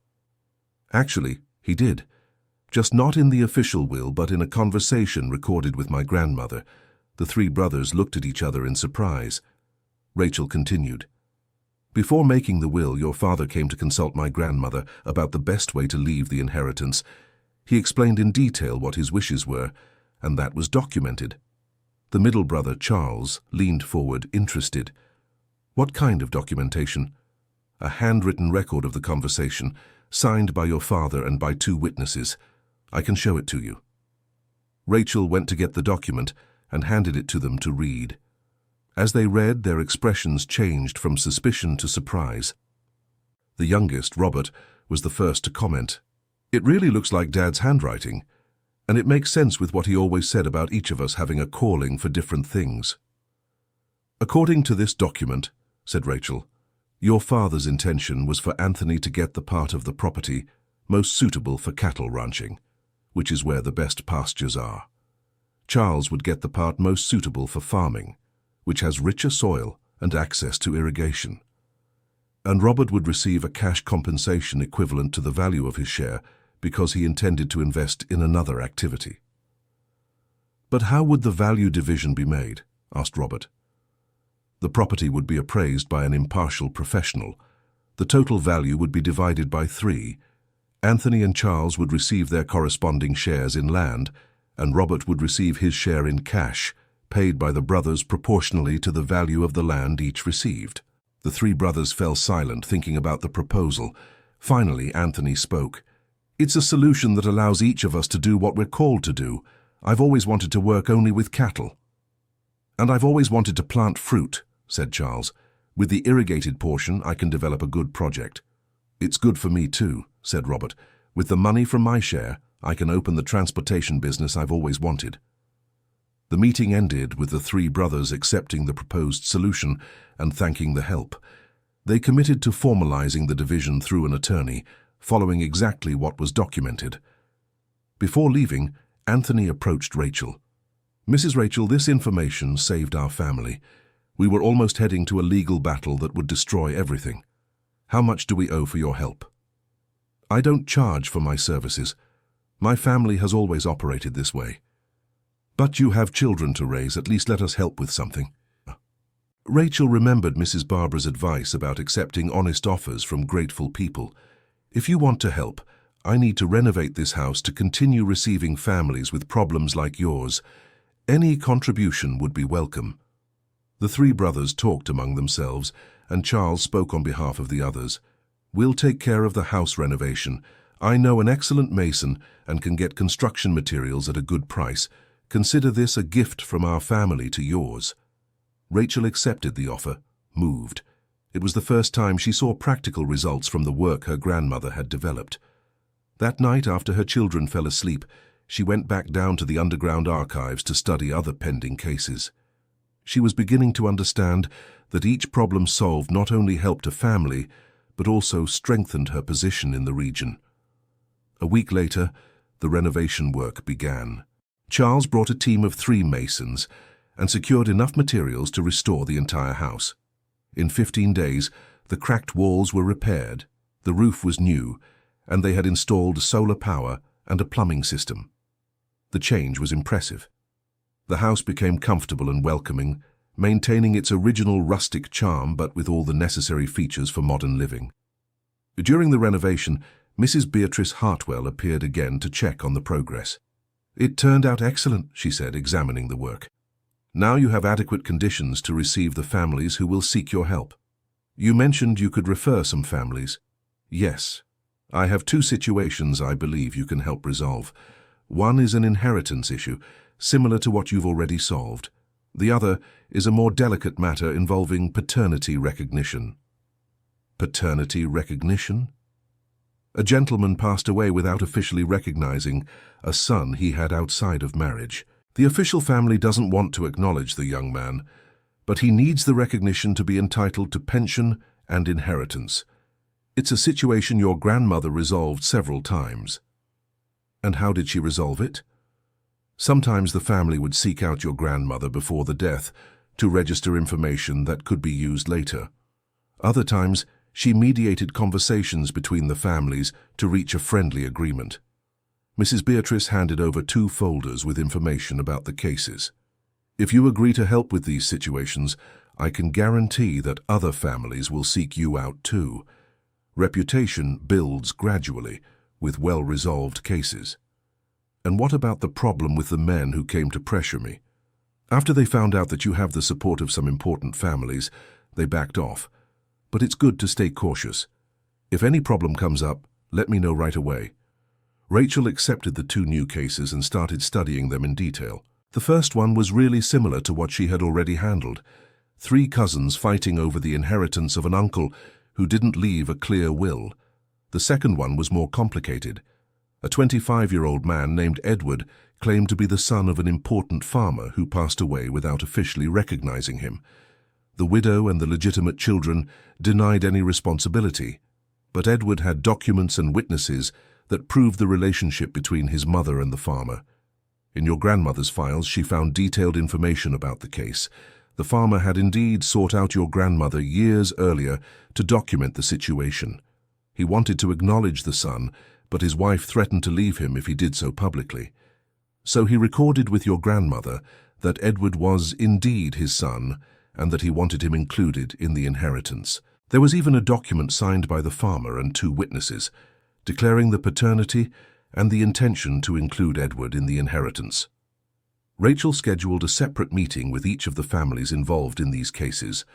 "Actually, he did. Just not in the official will, but in a conversation recorded with my grandmother." The 3 brothers looked at each other in surprise. Rachel continued. "Before making the will, your father came to consult my grandmother about the best way to leave the inheritance. He explained in detail what his wishes were, and that was documented." The middle brother, Charles, leaned forward, interested. "What kind of documentation?" "A handwritten record of the conversation, signed by your father and by 2 witnesses. I can show it to you." Rachel went to get the document and handed it to them to read. As they read, their expressions changed from suspicion to surprise. The youngest, Robert, was the first to comment. "It really looks like Dad's handwriting, and it makes sense with what he always said about each of us having a calling for different things." "According to this document," said Rachel, "your father's intention was for Anthony to get the part of the property most suitable for cattle ranching, which is where the best pastures are. Charles would get the part most suitable for farming, which has richer soil and access to irrigation. And Robert would receive a cash compensation equivalent to the value of his share because he intended to invest in another activity." "But how would the value division be made?" asked Robert. "The property would be appraised by an impartial professional. The total value would be divided by 3. Anthony and Charles would receive their corresponding shares in land, and Robert would receive his share in cash, paid by the brothers proportionally to the value of the land each received." The 3 brothers fell silent, thinking about the proposal. Finally, Anthony spoke. "It's a solution that allows each of us to do what we're called to do. I've always wanted to work only with cattle." "And I've always wanted to plant fruit," said Charles. "With the irrigated portion, I can develop a good project." "It's good for me too," said Robert. "With the money from my share, I can open the transportation business I've always wanted." The meeting ended with the 3 brothers accepting the proposed solution and thanking the help. They committed to formalizing the division through an attorney, following exactly what was documented. Before leaving, Anthony approached Rachel. "Mrs. Rachel, this information saved our family. We were almost heading to a legal battle that would destroy everything. How much do we owe for your help? I don't charge for my services. My family has always operated this way. But you have children to raise, at least let us help with something. Rachel remembered Mrs. Barbara's advice about accepting honest offers from grateful people. If you want to help, I need to renovate this house to continue receiving families with problems like yours. Any contribution would be welcome. The three brothers talked among themselves, and Charles spoke on behalf of the others. We'll take care of the house renovation. I know an excellent mason and can get construction materials at a good price. Consider this a gift from our family to yours. Rachel accepted the offer, moved. It was the first time she saw practical results from the work her grandmother had developed. That night, after her children fell asleep, she went back down to the underground archives to study other pending cases. She was beginning to understand that each problem solved not only helped a family, but also strengthened her position in the region. A week later, the renovation work began. Charles brought a team of 3 masons and secured enough materials to restore the entire house. In 15 days, the cracked walls were repaired, the roof was new, and they had installed solar power and a plumbing system. The change was impressive. The house became comfortable and welcoming, maintaining its original rustic charm but with all the necessary features for modern living. During the renovation, Mrs. Beatrice Hartwell appeared again to check on the progress. It turned out excellent, she said, examining the work. Now you have adequate conditions to receive the families who will seek your help. You mentioned you could refer some families. Yes. I have 2 situations I believe you can help resolve. One is an inheritance issue, similar to what you've already solved. The other is a more delicate matter involving paternity recognition. Paternity recognition? A gentleman passed away without officially recognizing a son he had outside of marriage. The official family doesn't want to acknowledge the young man, but he needs the recognition to be entitled to pension and inheritance. It's a situation your grandmother resolved several times. And how did she resolve it? Sometimes the family would seek out your grandmother before the death to register information that could be used later. Other times, she mediated conversations between the families to reach a friendly agreement. Mrs. Beatrice handed over 2 folders with information about the cases. If you agree to help with these situations, I can guarantee that other families will seek you out too. Reputation builds gradually with well-resolved cases. And what about the problem with the men who came to pressure me? After they found out that you have the support of some important families, they backed off. But it's good to stay cautious. If any problem comes up, let me know right away. Rachel accepted the 2 new cases and started studying them in detail. The first one was really similar to what she had already handled. 3 cousins fighting over the inheritance of an uncle who didn't leave a clear will. The second one was more complicated. A 25-year-old man named Edward claimed to be the son of an important farmer who passed away without officially recognizing him. The widow and the legitimate children denied any responsibility, but Edward had documents and witnesses that proved the relationship between his mother and the farmer. In your grandmother's files, she found detailed information about the case. The farmer had indeed sought out your grandmother years earlier to document the situation. He wanted to acknowledge the son, but his wife threatened to leave him if he did so publicly. So he recorded with your grandmother that Edward was indeed his son and that he wanted him included in the inheritance. There was even a document signed by the farmer and 2 witnesses, declaring the paternity and the intention to include Edward in the inheritance. Rachel scheduled a separate meeting with each of the families involved in these cases.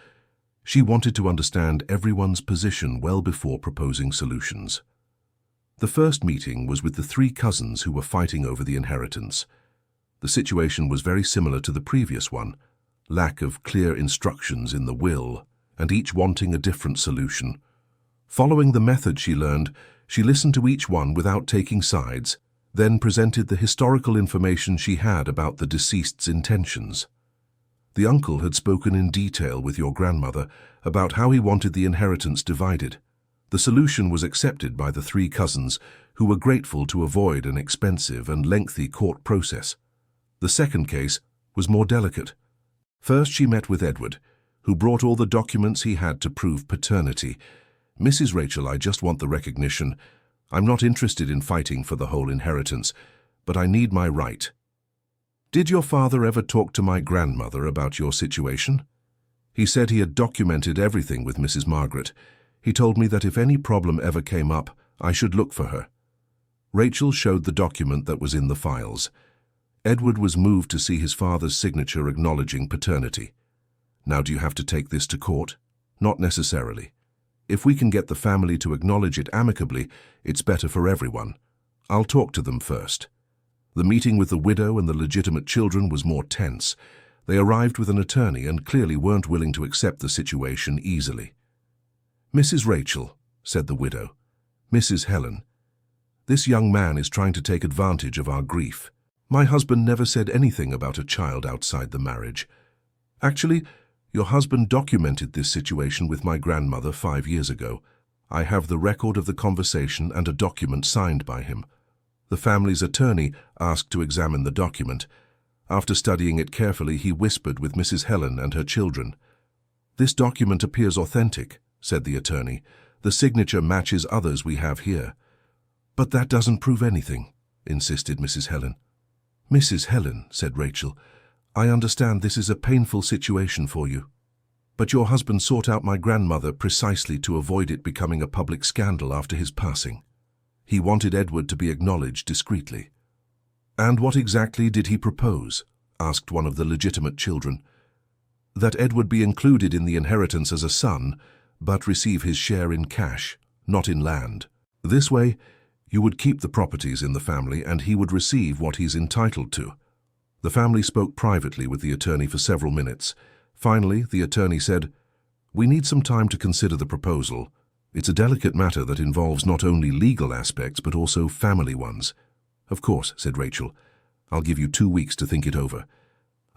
She wanted to understand everyone's position well before proposing solutions. The first meeting was with the 3 cousins who were fighting over the inheritance. The situation was very similar to the previous one, lack of clear instructions in the will, and each wanting a different solution. Following the method she learned, she listened to each one without taking sides, then presented the historical information she had about the deceased's intentions. The uncle had spoken in detail with your grandmother about how he wanted the inheritance divided. The solution was accepted by the 3 cousins, who were grateful to avoid an expensive and lengthy court process. The second case was more delicate. First she met with Edward, who brought all the documents he had to prove paternity. Mrs. Rachel, I just want the recognition. I'm not interested in fighting for the whole inheritance, but I need my right. Did your father ever talk to my grandmother about your situation? He said he had documented everything with Mrs. Margaret. He told me that if any problem ever came up, I should look for her. Rachel showed the document that was in the files. Edward was moved to see his father's signature acknowledging paternity. Now, do you have to take this to court? Not necessarily. If we can get the family to acknowledge it amicably, it's better for everyone. I'll talk to them first. The meeting with the widow and the legitimate children was more tense. They arrived with an attorney and clearly weren't willing to accept the situation easily. Mrs. Rachel, said the widow, Mrs. Helen, this young man is trying to take advantage of our grief. My husband never said anything about a child outside the marriage. Actually, your husband documented this situation with my grandmother 5 years ago. I have the record of the conversation and a document signed by him. The family's attorney asked to examine the document. After studying it carefully, he whispered with Mrs. Helen and her children. This document appears authentic, said the attorney. The signature matches others we have here. But that doesn't prove anything, insisted Mrs. Helen. Mrs. Helen, said Rachel, I understand this is a painful situation for you. But your husband sought out my grandmother precisely to avoid it becoming a public scandal after his passing. He wanted Edward to be acknowledged discreetly. And what exactly did he propose? Asked one of the legitimate children. That Edward be included in the inheritance as a son, but receive his share in cash, not in land. This way, you would keep the properties in the family and he would receive what he's entitled to. The family spoke privately with the attorney for several minutes. Finally, the attorney said, We need some time to consider the proposal. It's a delicate matter that involves not only legal aspects but also family ones. Of course, said Rachel. I'll give you 2 weeks to think it over.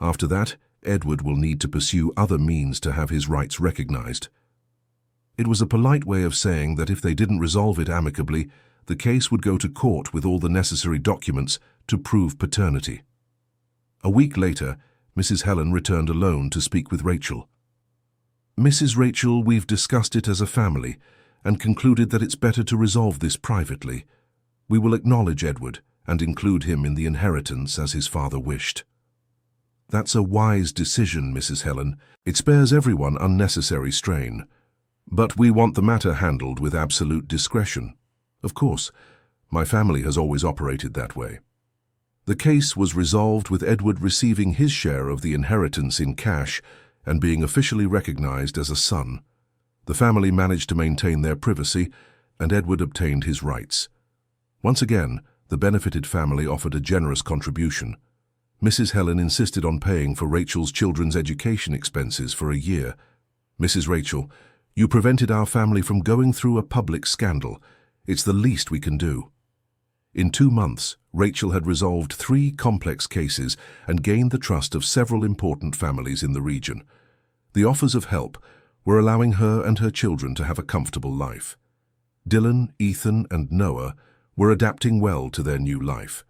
After that, Edward will need to pursue other means to have his rights recognized. It was a polite way of saying that if they didn't resolve it amicably, the case would go to court with all the necessary documents to prove paternity. A week later, Mrs. Helen returned alone to speak with Rachel. Mrs. Rachel, we've discussed it as a family and concluded that it's better to resolve this privately. We will acknowledge Edward and include him in the inheritance as his father wished. That's a wise decision, Mrs. Helen. It spares everyone unnecessary strain. But we want the matter handled with absolute discretion. Of course, my family has always operated that way. The case was resolved with Edward receiving his share of the inheritance in cash and being officially recognized as a son. The family managed to maintain their privacy, and Edward obtained his rights. Once again, the benefited family offered a generous contribution. Mrs. Helen insisted on paying for Rachel's children's education expenses for a year. Mrs. Rachel, you prevented our family from going through a public scandal. It's the least we can do. In 2 months, Rachel had resolved 3 complex cases and gained the trust of several important families in the region. The offers of help were allowing her and her children to have a comfortable life. Dylan, Ethan, and Noah were adapting well to their new life.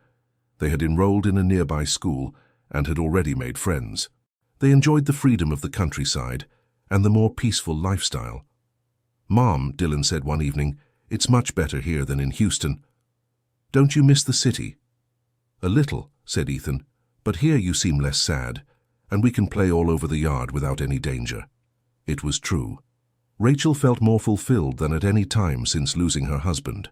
They had enrolled in a nearby school and had already made friends. They enjoyed the freedom of the countryside and the more peaceful lifestyle. Mom, Dylan said one evening, it's much better here than in Houston. Don't you miss the city? A little, said Ethan, but here you seem less sad, and we can play all over the yard without any danger. It was true. Rachel felt more fulfilled than at any time since losing her husband.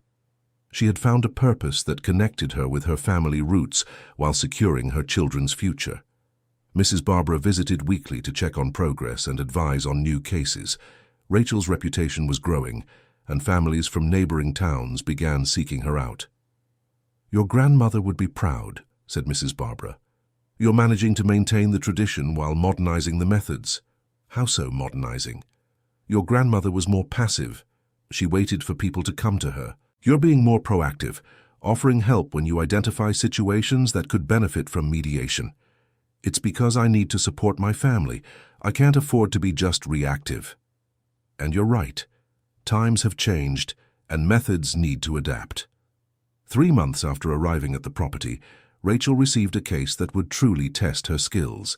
She had found a purpose that connected her with her family roots while securing her children's future. Mrs. Barbara visited weekly to check on progress and advise on new cases. Rachel's reputation was growing, and families from neighboring towns began seeking her out. Your grandmother would be proud, said Mrs. Barbara. You're managing to maintain the tradition while modernizing the methods. How so, modernizing? Your grandmother was more passive. She waited for people to come to her. You're being more proactive, offering help when you identify situations that could benefit from mediation. It's because I need to support my family. I can't afford to be just reactive. And you're right. Times have changed, and methods need to adapt. 3 months after arriving at the property, Rachel received a case that would truly test her skills.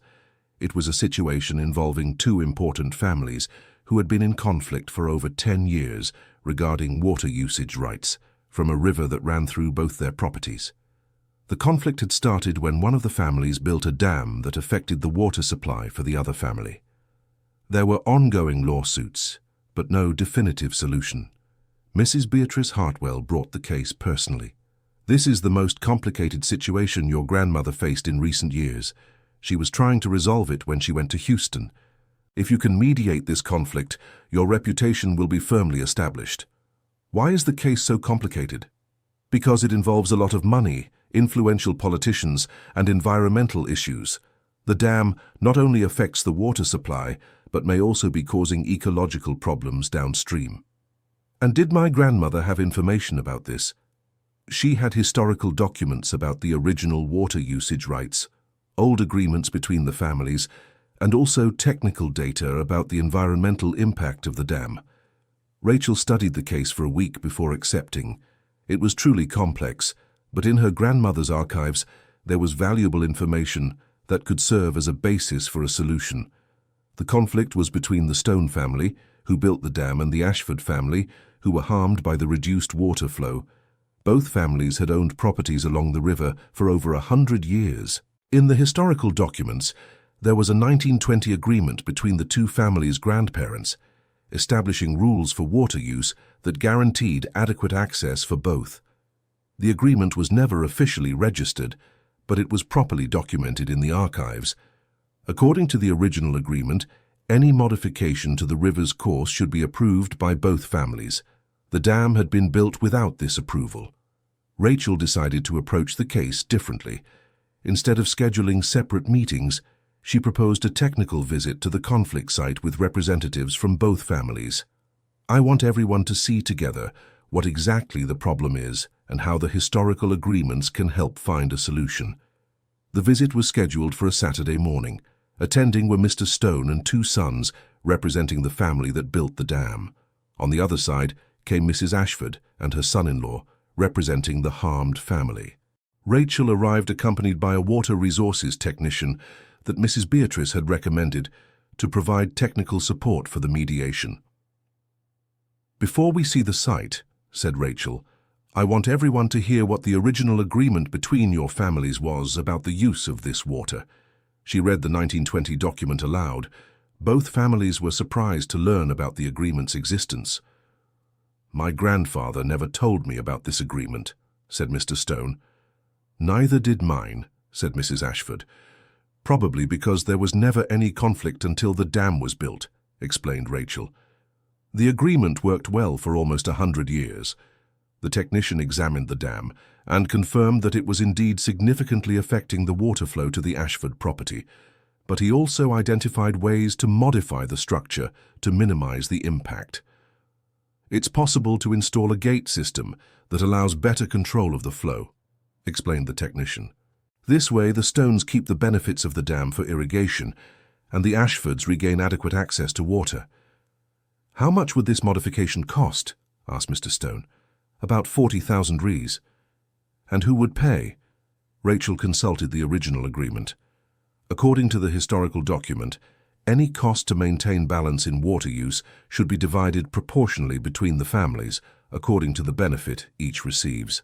It was a situation involving 2 important families who had been in conflict for over 10 years regarding water usage rights from a river that ran through both their properties. The conflict had started when one of the families built a dam that affected the water supply for the other family. There were ongoing lawsuits, but no definitive solution. Mrs. Beatrice Hartwell brought the case personally. "This is the most complicated situation your grandmother faced in recent years. She was trying to resolve it when she went to Houston. If you can mediate this conflict, your reputation will be firmly established." "Why is the case so complicated?" "Because it involves a lot of money, influential politicians, and environmental issues. The dam not only affects the water supply, but may also be causing ecological problems downstream." "And did my grandmother have information about this?" "She had historical documents about the original water usage rights, old agreements between the families, and also technical data about the environmental impact of the dam." Rachel studied the case for a week before accepting. It was truly complex, but in her grandmother's archives there was valuable information that could serve as a basis for a solution. The conflict was between the Stone family, who built the dam, and the Ashford family, who were harmed by the reduced water flow. Both families had owned properties along the river for over 100 years. In the historical documents, there was a 1920 agreement between the two families' grandparents, establishing rules for water use that guaranteed adequate access for both. The agreement was never officially registered, but it was properly documented in the archives. According to the original agreement, any modification to the river's course should be approved by both families. The dam had been built without this approval. Rachel decided to approach the case differently. Instead of scheduling separate meetings, she proposed a technical visit to the conflict site with representatives from both families. "I want everyone to see together what exactly the problem is and how the historical agreements can help find a solution." The visit was scheduled for a Saturday morning. Attending were Mr. Stone and two sons, representing the family that built the dam. On the other side came Mrs. Ashford and her son-in-law, representing the harmed family. Rachel arrived accompanied by a water resources technician that Mrs. Beatrice had recommended to provide technical support for the mediation. "Before we see the site," said Rachel, "I want everyone to hear what the original agreement between your families was about the use of this water." She read the 1920 document aloud. Both families were surprised to learn about the agreement's existence. "My grandfather never told me about this agreement," said Mr. Stone. "Neither did mine," said Mrs. Ashford. "Probably because there was never any conflict until the dam was built," explained Rachel. "The agreement worked well for almost 100 years. The technician examined the dam and confirmed that it was indeed significantly affecting the water flow to the Ashford property, but he also identified ways to modify the structure to minimize the impact. It's possible to install a gate system that allows better control of the flow," explained the technician. "This way, the Stones keep the benefits of the dam for irrigation, and the Ashfords regain adequate access to water." "How much would this modification cost?" asked Mr. Stone. "About 40,000 Rs." "And who would pay?" Rachel consulted the original agreement. According to the historical document, any cost to maintain balance in water use should be divided proportionally between the families, according to the benefit each receives.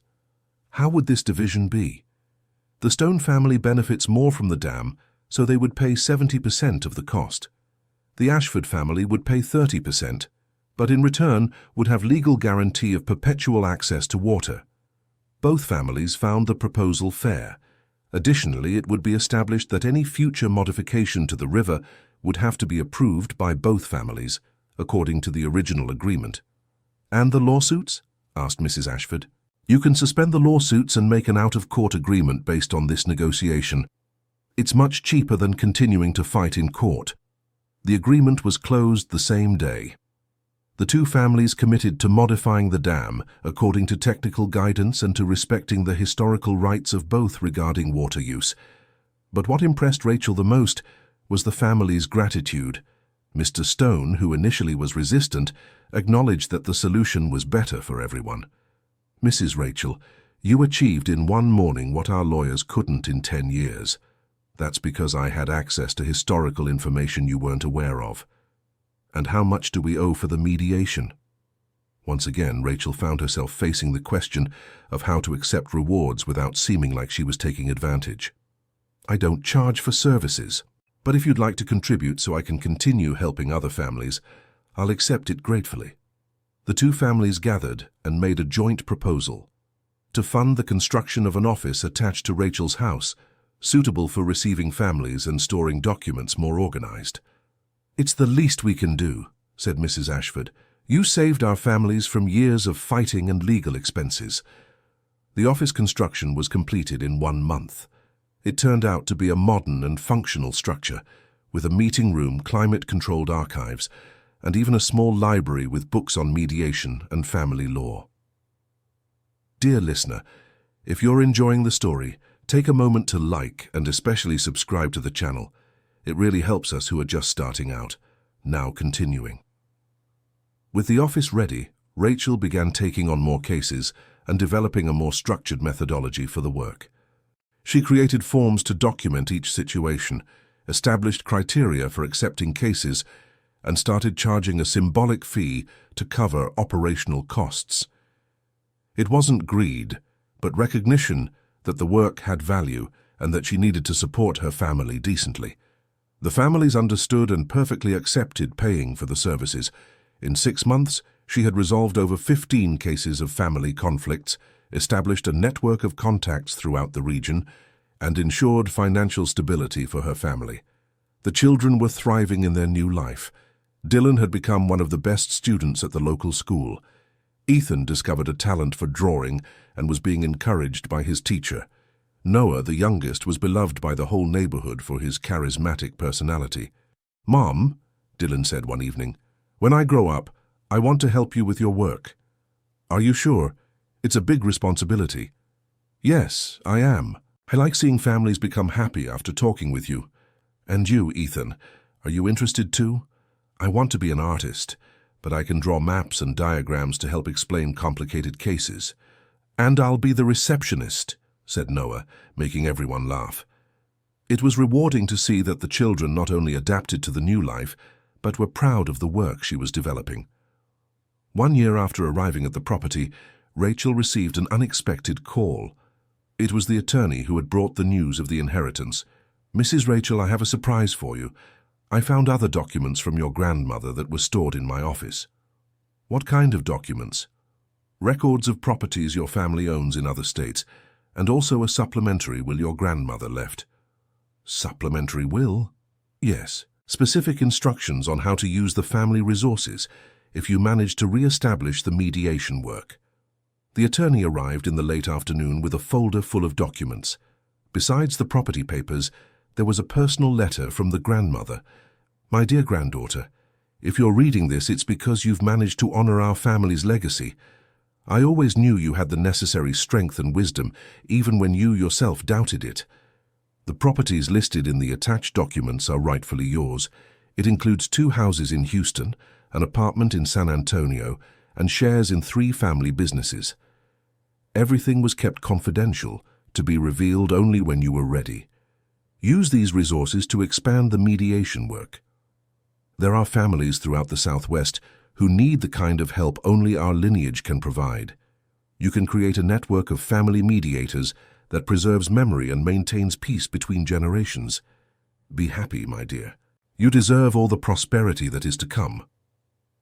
How would this division be? The Stone family benefits more from the dam, so they would pay 70% of the cost. The Ashford family would pay 30%, but in return would have legal guarantee of perpetual access to water. Both families found the proposal fair. Additionally, it would be established that any future modification to the river would have to be approved by both families, according to the original agreement. "And the lawsuits?" asked Mrs. Ashford. "You can suspend the lawsuits and make an out-of-court agreement based on this negotiation. It's much cheaper than continuing to fight in court." The agreement was closed the same day. The two families committed to modifying the dam according to technical guidance and to respecting the historical rights of both regarding water use. But what impressed Rachel the most was the family's gratitude. Mr. Stone, who initially was resistant, acknowledged that the solution was better for everyone. "Mrs. Rachel, you achieved in one morning what our lawyers couldn't in 10 years. That's because I had access to historical information you weren't aware of." And how much do we owe for the mediation? Once again, Rachel found herself facing the question of how to accept rewards without seeming like she was taking advantage. I don't charge for services, but if you'd like to contribute so I can continue helping other families, I'll accept it gratefully. The two families gathered and made a joint proposal to fund the construction of an office attached to Rachel's house, suitable for receiving families and storing documents more organized. It's the least we can do, said Mrs. Ashford. You saved our families from years of fighting and legal expenses. The office construction was completed in 1 month. It turned out to be a modern and functional structure, with a meeting room, climate-controlled archives, and even a small library with books on mediation and family law. Dear listener, if you're enjoying the story, take a moment to like and especially subscribe to the channel. It really helps us who are just starting out. Now continuing. With the office ready, Rachel began taking on more cases and developing a more structured methodology for the work. She created forms to document each situation, established criteria for accepting cases, and started charging a symbolic fee to cover operational costs. It wasn't greed, but recognition that the work had value and that she needed to support her family decently. The families understood and perfectly accepted paying for the services. In 6 months, she had resolved over 15 cases of family conflicts, established a network of contacts throughout the region, and ensured financial stability for her family. The children were thriving in their new life. Dylan had become one of the best students at the local school. Ethan discovered a talent for drawing and was being encouraged by his teacher. Noah, the youngest, was beloved by the whole neighborhood for his charismatic personality. "Mom," Dylan said one evening, "when I grow up, I want to help you with your work." "Are you sure? It's a big responsibility." "Yes, I am. I like seeing families become happy after talking with you." "And you, Ethan, are you interested too?" "I want to be an artist, but I can draw maps and diagrams to help explain complicated cases." "And I'll be the receptionist," said Noah, making everyone laugh. It was rewarding to see that the children not only adapted to the new life, but were proud of the work she was developing. 1 year after arriving at the property, Rachel received an unexpected call. It was the attorney who had brought the news of the inheritance. "Mrs. Rachel, I have a surprise for you. I found other documents from your grandmother that were stored in my office." "What kind of documents?" "Records of properties your family owns in other states, and also a supplementary will your grandmother left." "Supplementary will?" "Yes. Specific instructions on how to use the family resources if you manage to re-establish the mediation work." The attorney arrived in the late afternoon with a folder full of documents. Besides the property papers, there was a personal letter from the grandmother. "My dear granddaughter, if you're reading this, it's because you've managed to honor our family's legacy. I always knew you had the necessary strength and wisdom, even when you yourself doubted it. The properties listed in the attached documents are rightfully yours. It includes 2 houses in Houston, an apartment in San Antonio, and shares in 3 family businesses. Everything was kept confidential, to be revealed only when you were ready. Use these resources to expand the mediation work. There are families throughout the Southwest who need the kind of help only our lineage can provide. You can create a network of family mediators that preserves memory and maintains peace between generations. Be happy, my dear. You deserve all the prosperity that is to come."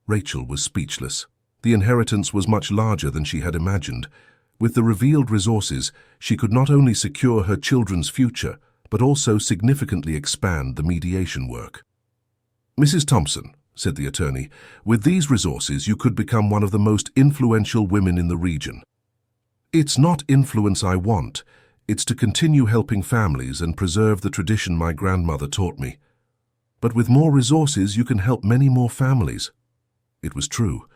Rachel was speechless. The inheritance was much larger than she had imagined. With the revealed resources, she could not only secure her children's future, but also significantly expand the mediation work. "Mrs. Thompson," said the attorney, "with these resources you could become one of the most influential women in the region." "It's not influence I want. It's to continue helping families and preserve the tradition my grandmother taught me. But with more resources you can help many more families." It was true.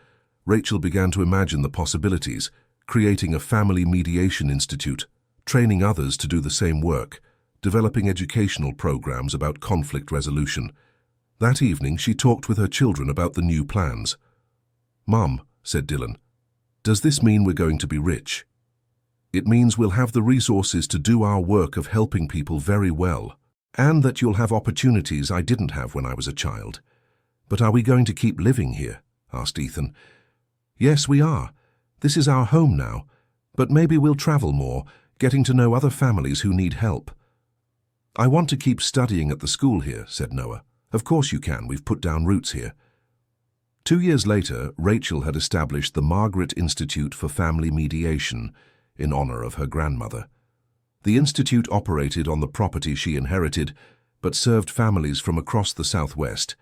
Rachel began to imagine the possibilities, creating a family mediation institute, training others to do the same work, developing educational programs about conflict resolution. That evening, she talked with her children about the new plans. "Mom," said Dylan, "does this mean we're going to be rich?" "It means we'll have the resources to do our work of helping people very well, and that you'll have opportunities I didn't have when I was a child. "But are we going to keep living here?" asked Ethan. "Yes, we are. This is our home now, but maybe we'll travel more, getting to know other families who need help." "I want to keep studying at the school here," said Noah. "Of course you can, we've put down roots here." 2 years later, Rachel had established the Margaret Institute for Family Mediation in honor of her grandmother. The institute operated on the property she inherited, but served families from across the Southwest.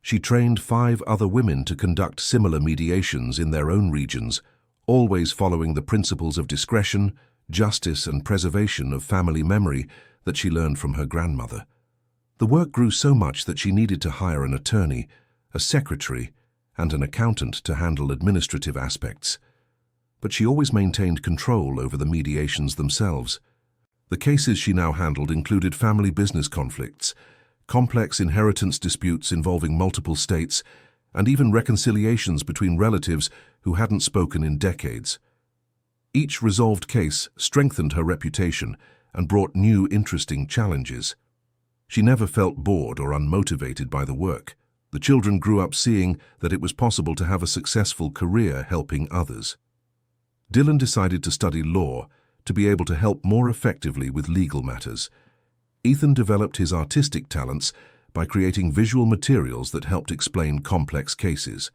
She trained 5 other women to conduct similar mediations in their own regions, always following the principles of discretion, justice, and preservation of family memory that she learned from her grandmother. The work grew so much that she needed to hire an attorney, a secretary, and an accountant to handle administrative aspects. But she always maintained control over the mediations themselves. The cases she now handled included family business conflicts, complex inheritance disputes involving multiple states, and even reconciliations between relatives who hadn't spoken in decades. Each resolved case strengthened her reputation and brought new, interesting challenges. She never felt bored or unmotivated by the work. The children grew up seeing that it was possible to have a successful career helping others. Dylan decided to study law to be able to help more effectively with legal matters. Ethan developed his artistic talents by creating visual materials that helped explain complex cases.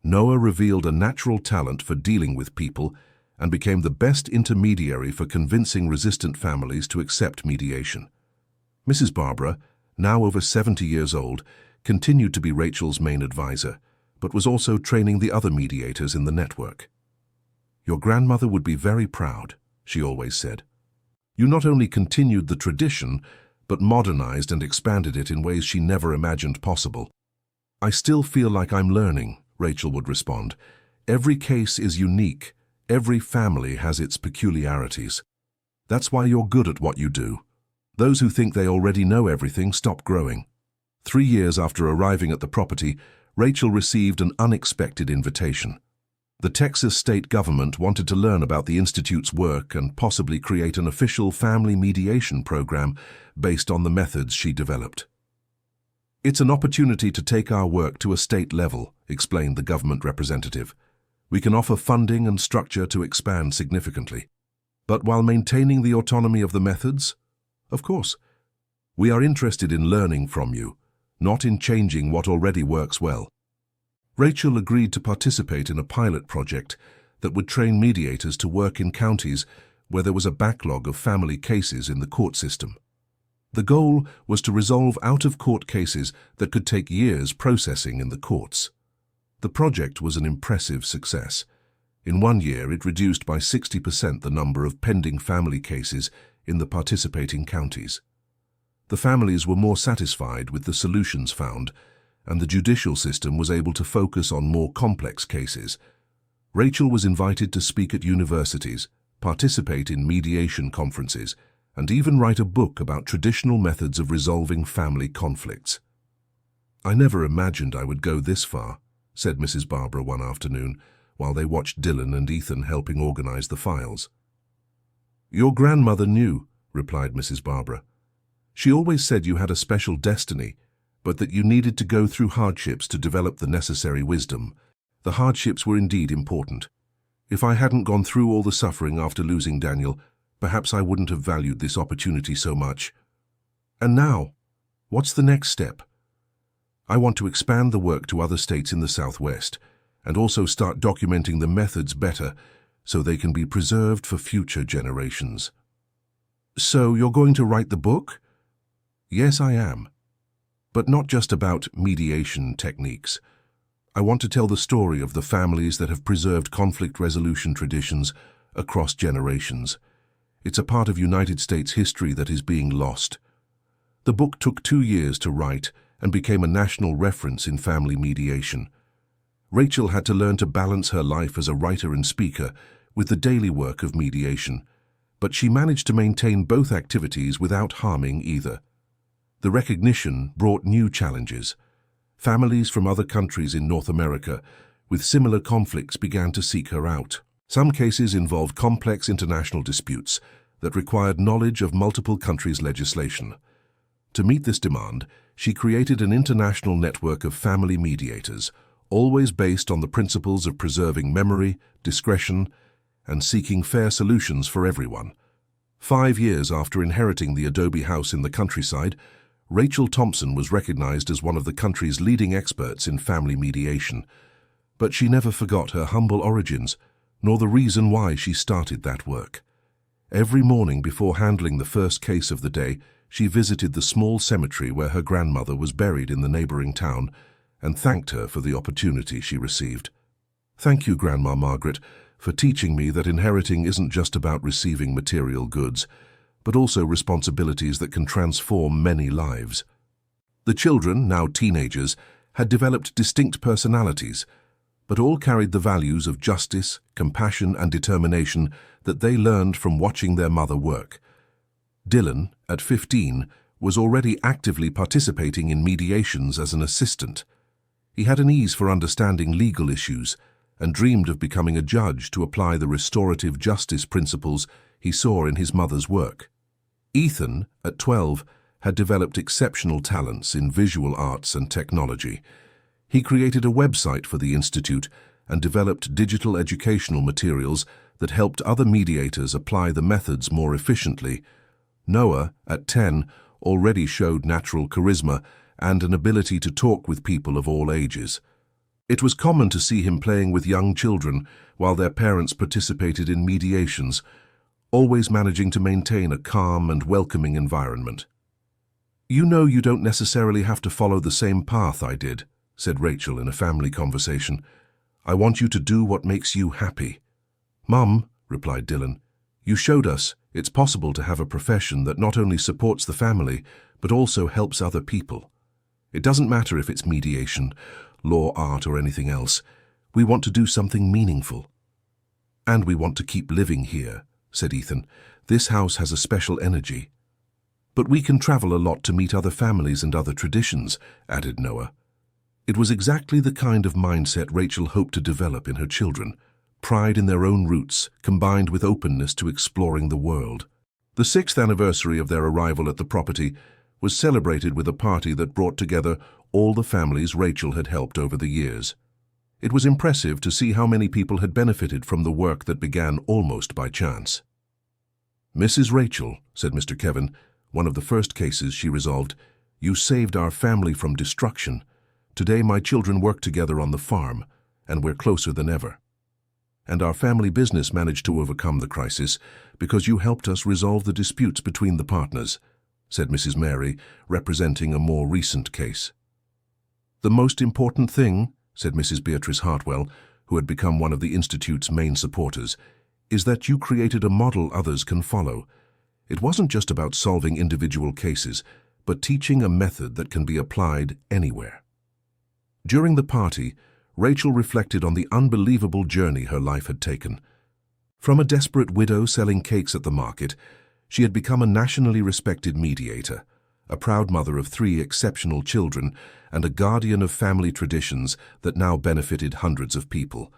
Noah revealed a natural talent for dealing with people and became the best intermediary for convincing resistant families to accept mediation. Mrs. Barbara, now over 70 years old, continued to be Rachel's main advisor, but was also training the other mediators in the network. "Your grandmother would be very proud," she always said. "You not only continued the tradition, but modernized and expanded it in ways she never imagined possible." "I still feel like I'm learning," Rachel would respond. "Every case is unique. Every family has its peculiarities. That's why you're good at what you do. Those who think they already know everything stop growing." 3 years after arriving at the property, Rachel received an unexpected invitation. The Texas state government wanted to learn about the Institute's work and possibly create an official family mediation program based on the methods she developed. "It's an opportunity to take our work to a state level," explained the government representative. "We can offer funding and structure to expand significantly. But while maintaining the autonomy of the methods, of course, we are interested in learning from you, not in changing what already works well." Rachel agreed to participate in a pilot project that would train mediators to work in counties where there was a backlog of family cases in the court system. The goal was to resolve out-of-court cases that could take years processing in the courts. The project was an impressive success. In 1 year, it reduced by 60% the number of pending family cases in the participating counties. The families were more satisfied with the solutions found, and the judicial system was able to focus on more complex cases. Rachel was invited to speak at universities, participate in mediation conferences, and even write a book about traditional methods of resolving family conflicts. "I never imagined I would go this far," said Mrs. Barbara one afternoon, while they watched Dylan and Ethan helping organize the files. "Your grandmother knew," replied Mrs. Barbara. "She always said you had a special destiny, but that you needed to go through hardships to develop the necessary wisdom. The hardships were indeed important. If I hadn't gone through all the suffering after losing Daniel, perhaps I wouldn't have valued this opportunity so much. And now, what's the next step? I want to expand the work to other states in the Southwest, and also start documenting the methods better so they can be preserved for future generations." "So you're going to write the book?" "Yes, I am. But not just about mediation techniques. I want to tell the story of the families that have preserved conflict resolution traditions across generations. It's a part of United States history that is being lost. The book took 2 years to write and became a national reference in family mediation. Rachel had to learn to balance her life as a writer and speaker with the daily work of mediation, but she managed to maintain both activities without harming either. The recognition brought new challenges. Families from other countries in North America with similar conflicts began to seek her out. Some cases involved complex international disputes that required knowledge of multiple countries' legislation. To meet this demand, She created an international network of family mediators, always based on the principles of preserving memory, discretion, and seeking fair solutions for everyone. 5 years after inheriting the adobe house in the countryside, Rachel Thompson was recognized as one of the country's leading experts in family mediation. But she never forgot her humble origins, nor the reason why she started that work. Every morning before handling the first case of the day, she visited the small cemetery where her grandmother was buried in the neighboring town and thanked her for the opportunity she received. "Thank you, Grandma Margaret, for teaching me that inheriting isn't just about receiving material goods, but also responsibilities that can transform many lives." The children, now teenagers, had developed distinct personalities, but all carried the values of justice, compassion, and determination that they learned from watching their mother work. Dylan, at 15, was already actively participating in mediations as an assistant. He had an ease for understanding legal issues and dreamed of becoming a judge to apply the restorative justice principles he saw in his mother's work. Ethan, at 12, had developed exceptional talents in visual arts and technology. He created a website for the Institute and developed digital educational materials that helped other mediators apply the methods more efficiently. Noah, at 10, already showed natural charisma and an ability to talk with people of all ages. It was common to see him playing with young children while their parents participated in mediations, always managing to maintain a calm and welcoming environment. "You know you don't necessarily have to follow the same path I did," said Rachel in a family conversation. "I want you to do what makes you happy." "Mum," replied Dylan, "you showed us it's possible to have a profession that not only supports the family, but also helps other people. It doesn't matter if it's mediation, law, art, or anything else. We want to do something meaningful." "And we want to keep living here," said Ethan. "This house has a special energy." "But we can travel a lot to meet other families and other traditions," added Noah. It was exactly the kind of mindset Rachel hoped to develop in her children, pride in their own roots, combined with openness to exploring the world. The 6th anniversary of their arrival at the property was celebrated with a party that brought together all the families Rachel had helped over the years. It was impressive to see how many people had benefited from the work that began almost by chance. "Mrs. Rachel," said Mr. Kevin, one of the first cases she resolved, "you saved our family from destruction. Today my children work together on the farm, and we're closer than ever. And our family business managed to overcome the crisis because you helped us resolve the disputes between the partners," said Mrs. Mary, representing a more recent case. "The most important thing," said Mrs. Beatrice Hartwell, who had become one of the Institute's main supporters, "is that you created a model others can follow. It wasn't just about solving individual cases, but teaching a method that can be applied anywhere." During the party, Rachel reflected on the unbelievable journey her life had taken. From a desperate widow selling cakes at the market, she had become a nationally respected mediator, a proud mother of 3 exceptional children, and a guardian of family traditions that now benefited hundreds of people.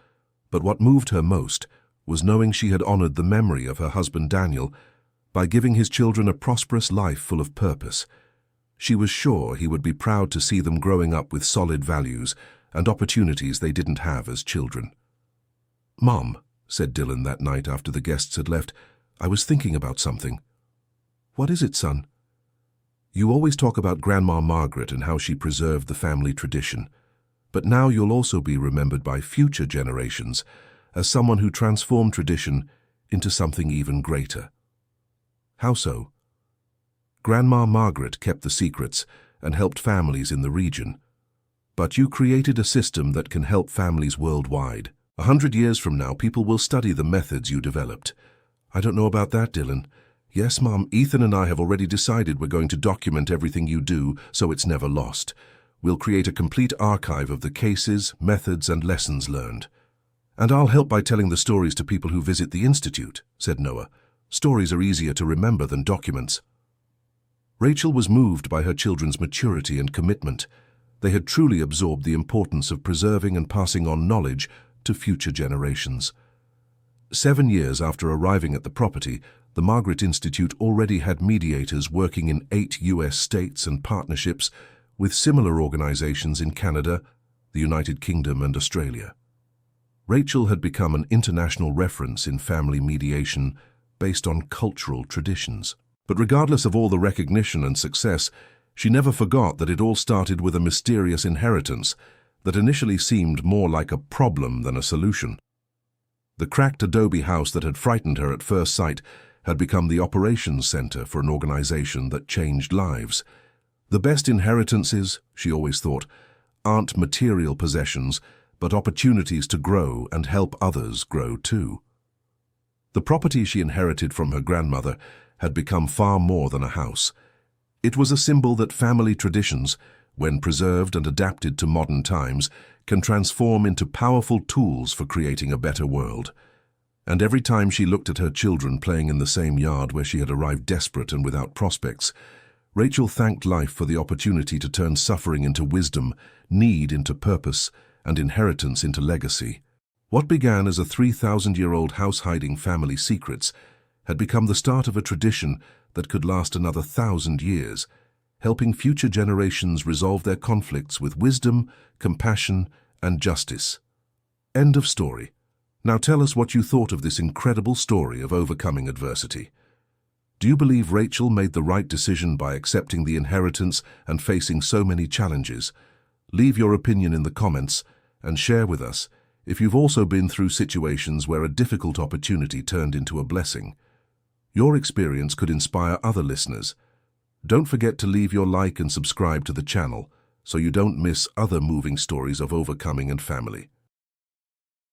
But what moved her most was knowing she had honored the memory of her husband Daniel by giving his children a prosperous life full of purpose. She was sure he would be proud to see them growing up with solid values and opportunities they didn't have as children. "Mom," said Dylan that night after the guests had left, "I was thinking about something." "What is it, son?" "You always talk about Grandma Margaret and how she preserved the family tradition. But now you'll also be remembered by future generations as someone who transformed tradition into something even greater." "How so?" "Grandma Margaret kept the secrets and helped families in the region. But you created a system that can help families worldwide. 100 years from now, people will study the methods you developed." "I don't know about that, Dylan." "Yes, Mom, Ethan and I have already decided we're going to document everything you do so it's never lost. We'll create a complete archive of the cases, methods, and lessons learned." "And I'll help by telling the stories to people who visit the Institute," said Noah. "Stories are easier to remember than documents." Rachel was moved by her children's maturity and commitment. They had truly absorbed the importance of preserving and passing on knowledge to future generations. 7 years after arriving at the property, the Margaret Institute already had mediators working in 8 U.S. states and partnerships with similar organizations in Canada, the United Kingdom, and Australia. Rachel had become an international reference in family mediation based on cultural traditions. But regardless of all the recognition and success, she never forgot that it all started with a mysterious inheritance that initially seemed more like a problem than a solution. The cracked adobe house that had frightened her at first sight had become the operations center for an organization that changed lives. The best inheritances, she always thought, aren't material possessions, but opportunities to grow and help others grow too. The property she inherited from her grandmother had become far more than a house. It was a symbol that family traditions, when preserved and adapted to modern times, can transform into powerful tools for creating a better world. And every time she looked at her children playing in the same yard where she had arrived desperate and without prospects, Rachel thanked life for the opportunity to turn suffering into wisdom, need into purpose, and inheritance into legacy. What began as a 3,000-year-old house-hiding family secrets had become the start of a tradition that could last another 1,000 years, helping future generations resolve their conflicts with wisdom, compassion, and justice. End of story. Now tell us what you thought of this incredible story of overcoming adversity. Do you believe Rachel made the right decision by accepting the inheritance and facing so many challenges? Leave your opinion in the comments and share with us if you've also been through situations where a difficult opportunity turned into a blessing. Your experience could inspire other listeners. Don't forget to leave your like and subscribe to the channel so you don't miss other moving stories of overcoming and family.